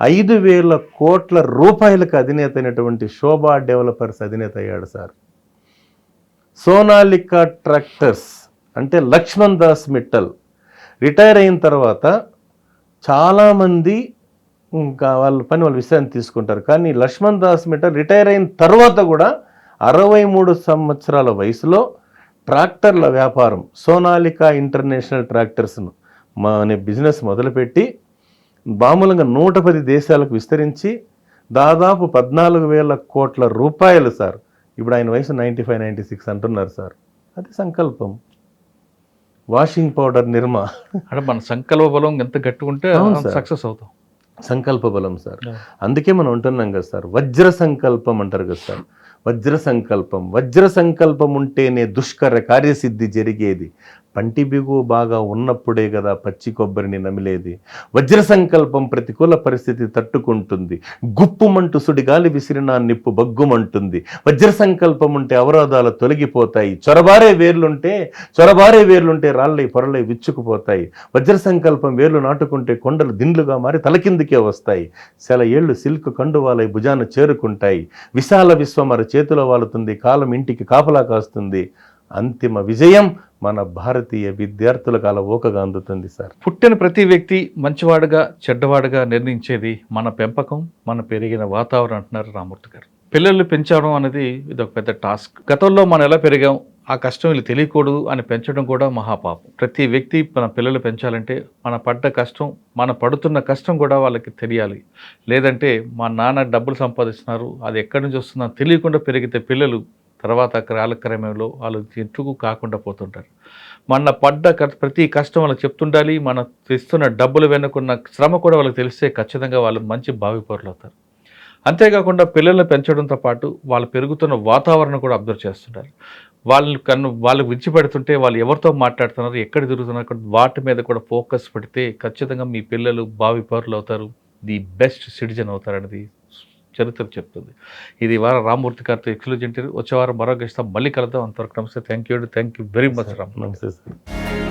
5,000 కోట్ల రూపాయలకు అధినేత అయినటువంటి శోభా డెవలపర్స్ అధినేత అయ్యాడు సార్. సోనాలికా ట్రాక్టర్స్ అంటే లక్ష్మణ్ దాస్ మిట్టల్ రిటైర్ అయిన తర్వాత చాలామంది ఇంకా వాళ్ళ విశ్రాంతి తీసుకుంటారు. కానీ లక్ష్మణ్ దాస్ మిట్టల్ రిటైర్ అయిన తర్వాత కూడా 63 సంవత్సరాల వయసులో ట్రాక్టర్ల వ్యాపారం, సోనాలికా ఇంటర్నేషనల్ ట్రాక్టర్స్ను అనే బిజినెస్ మొదలుపెట్టి మామూలుగా 110 దేశాలకు విస్తరించి దాదాపు 14,000 కోట్ల రూపాయలు సార్. ఇప్పుడు ఆయన వయసు 95-96 అంటున్నారు సార్. అది సంకల్పం. వాషింగ్ పౌడర్ నిర్మా అంటే మన సంకల్ప బలం ఎంత గట్టుకుంటే సక్సెస్ అవుతాం. సంకల్ప బలం సార్. అందుకే మనం ఉంటున్నాం కదా సార్, వజ్ర సంకల్పం అంటారు కదా సార్. వజ్ర సంకల్పం ఉంటేనే దుష్కర కార్యసిద్ధి జరిగేది. పంటి బిగు బాగా ఉన్నప్పుడే కదా పచ్చి కొబ్బరిని నమిలేది. వజ్ర సంకల్పం ప్రతికూల పరిస్థితి తట్టుకుంటుంది. గుప్పుమంటూ సుడిగాలి విసిరినా నిప్పు బగ్గుమంటుంది. వజ్ర సంకల్పం ఉంటే అవరోధాలు తొలగిపోతాయి. చొరబారే వేర్లుంటే రాళ్ళై పొరలై విచ్చుకుపోతాయి. వజ్ర సంకల్పం వేర్లు నాటుకుంటే కొండలు దిండ్లుగా మారి తలకిందికే వస్తాయి. ఏళ్ళు సిల్క్ కండువాలై భుజాన చేరుకుంటాయి. విశాల విశ్వమర చేతిలో వాలుతుంది. కాలం ఇంటికి కాపలా కాస్తుంది. అంతిమ విజయం మన భారతీయ విద్యార్థులకు అలవోకగా అందుతుంది సార్. పుట్టిన ప్రతి వ్యక్తి మంచివాడుగా చెడ్డవాడుగా నిర్ణయించేది మన పెంపకం, మన పెరిగిన వాతావరణం అంటున్నారు రామ్మూర్తి గారు. పిల్లలు పెంచడం అనేది ఇది ఒక పెద్ద టాస్క్. గతంలో మనం ఎలా పెరిగాం, ఆ కష్టం వీళ్ళు తెలియకూడదు అని పెంచడం కూడా మహాపాపం. ప్రతి వ్యక్తి మన పిల్లలు పెంచాలంటే మన పడుతున్న కష్టం కూడా వాళ్ళకి తెలియాలి. లేదంటే మా నాన్న డబ్బులు సంపాదిస్తున్నారు, అది ఎక్కడి నుంచి వస్తుందో తెలియకుండా పెరిగితే పిల్లలు తర్వాత కాలక్రమంలో వాళ్ళు చెట్టుకు కాకుండా పోతుంటారు. మన పడ్డ ప్రతి కష్టం వాళ్ళకి చెప్తుండాలి. మన తెస్తున్న డబ్బులు వెనుకున్న శ్రమ కూడా వాళ్ళకి తెలిస్తే ఖచ్చితంగా వాళ్ళు మంచి భావి పౌరులు అవుతారు. అంతేకాకుండా పిల్లల్ని పెంచడంతో పాటు వాళ్ళు పెరుగుతున్న వాతావరణం కూడా అబ్జర్వ్ చేస్తుంటారు. వాళ్ళకు విడిచిపెడుతుంటే వాళ్ళు ఎవరితో మాట్లాడుతున్నారు, ఎక్కడ తిరుగుతున్నారు, వాటి మీద కూడా ఫోకస్ పెడితే ఖచ్చితంగా మీ పిల్లలు భావి పౌరులు అవుతారు, ది బెస్ట్ సిటిజన్ అవుతారనేది చరిత్ర చెప్తుంది. ఇది వారం రామ్మూర్తి గారితో ఎక్స్క్లూజివ్ ఇంటర్వ్యూ. వచ్చే వారం మరో గెస్ట్ మళ్ళీ కలుద్దాం. అంతవరకు నమస్తే. Thank you very much Ram. నమస్తే సార్.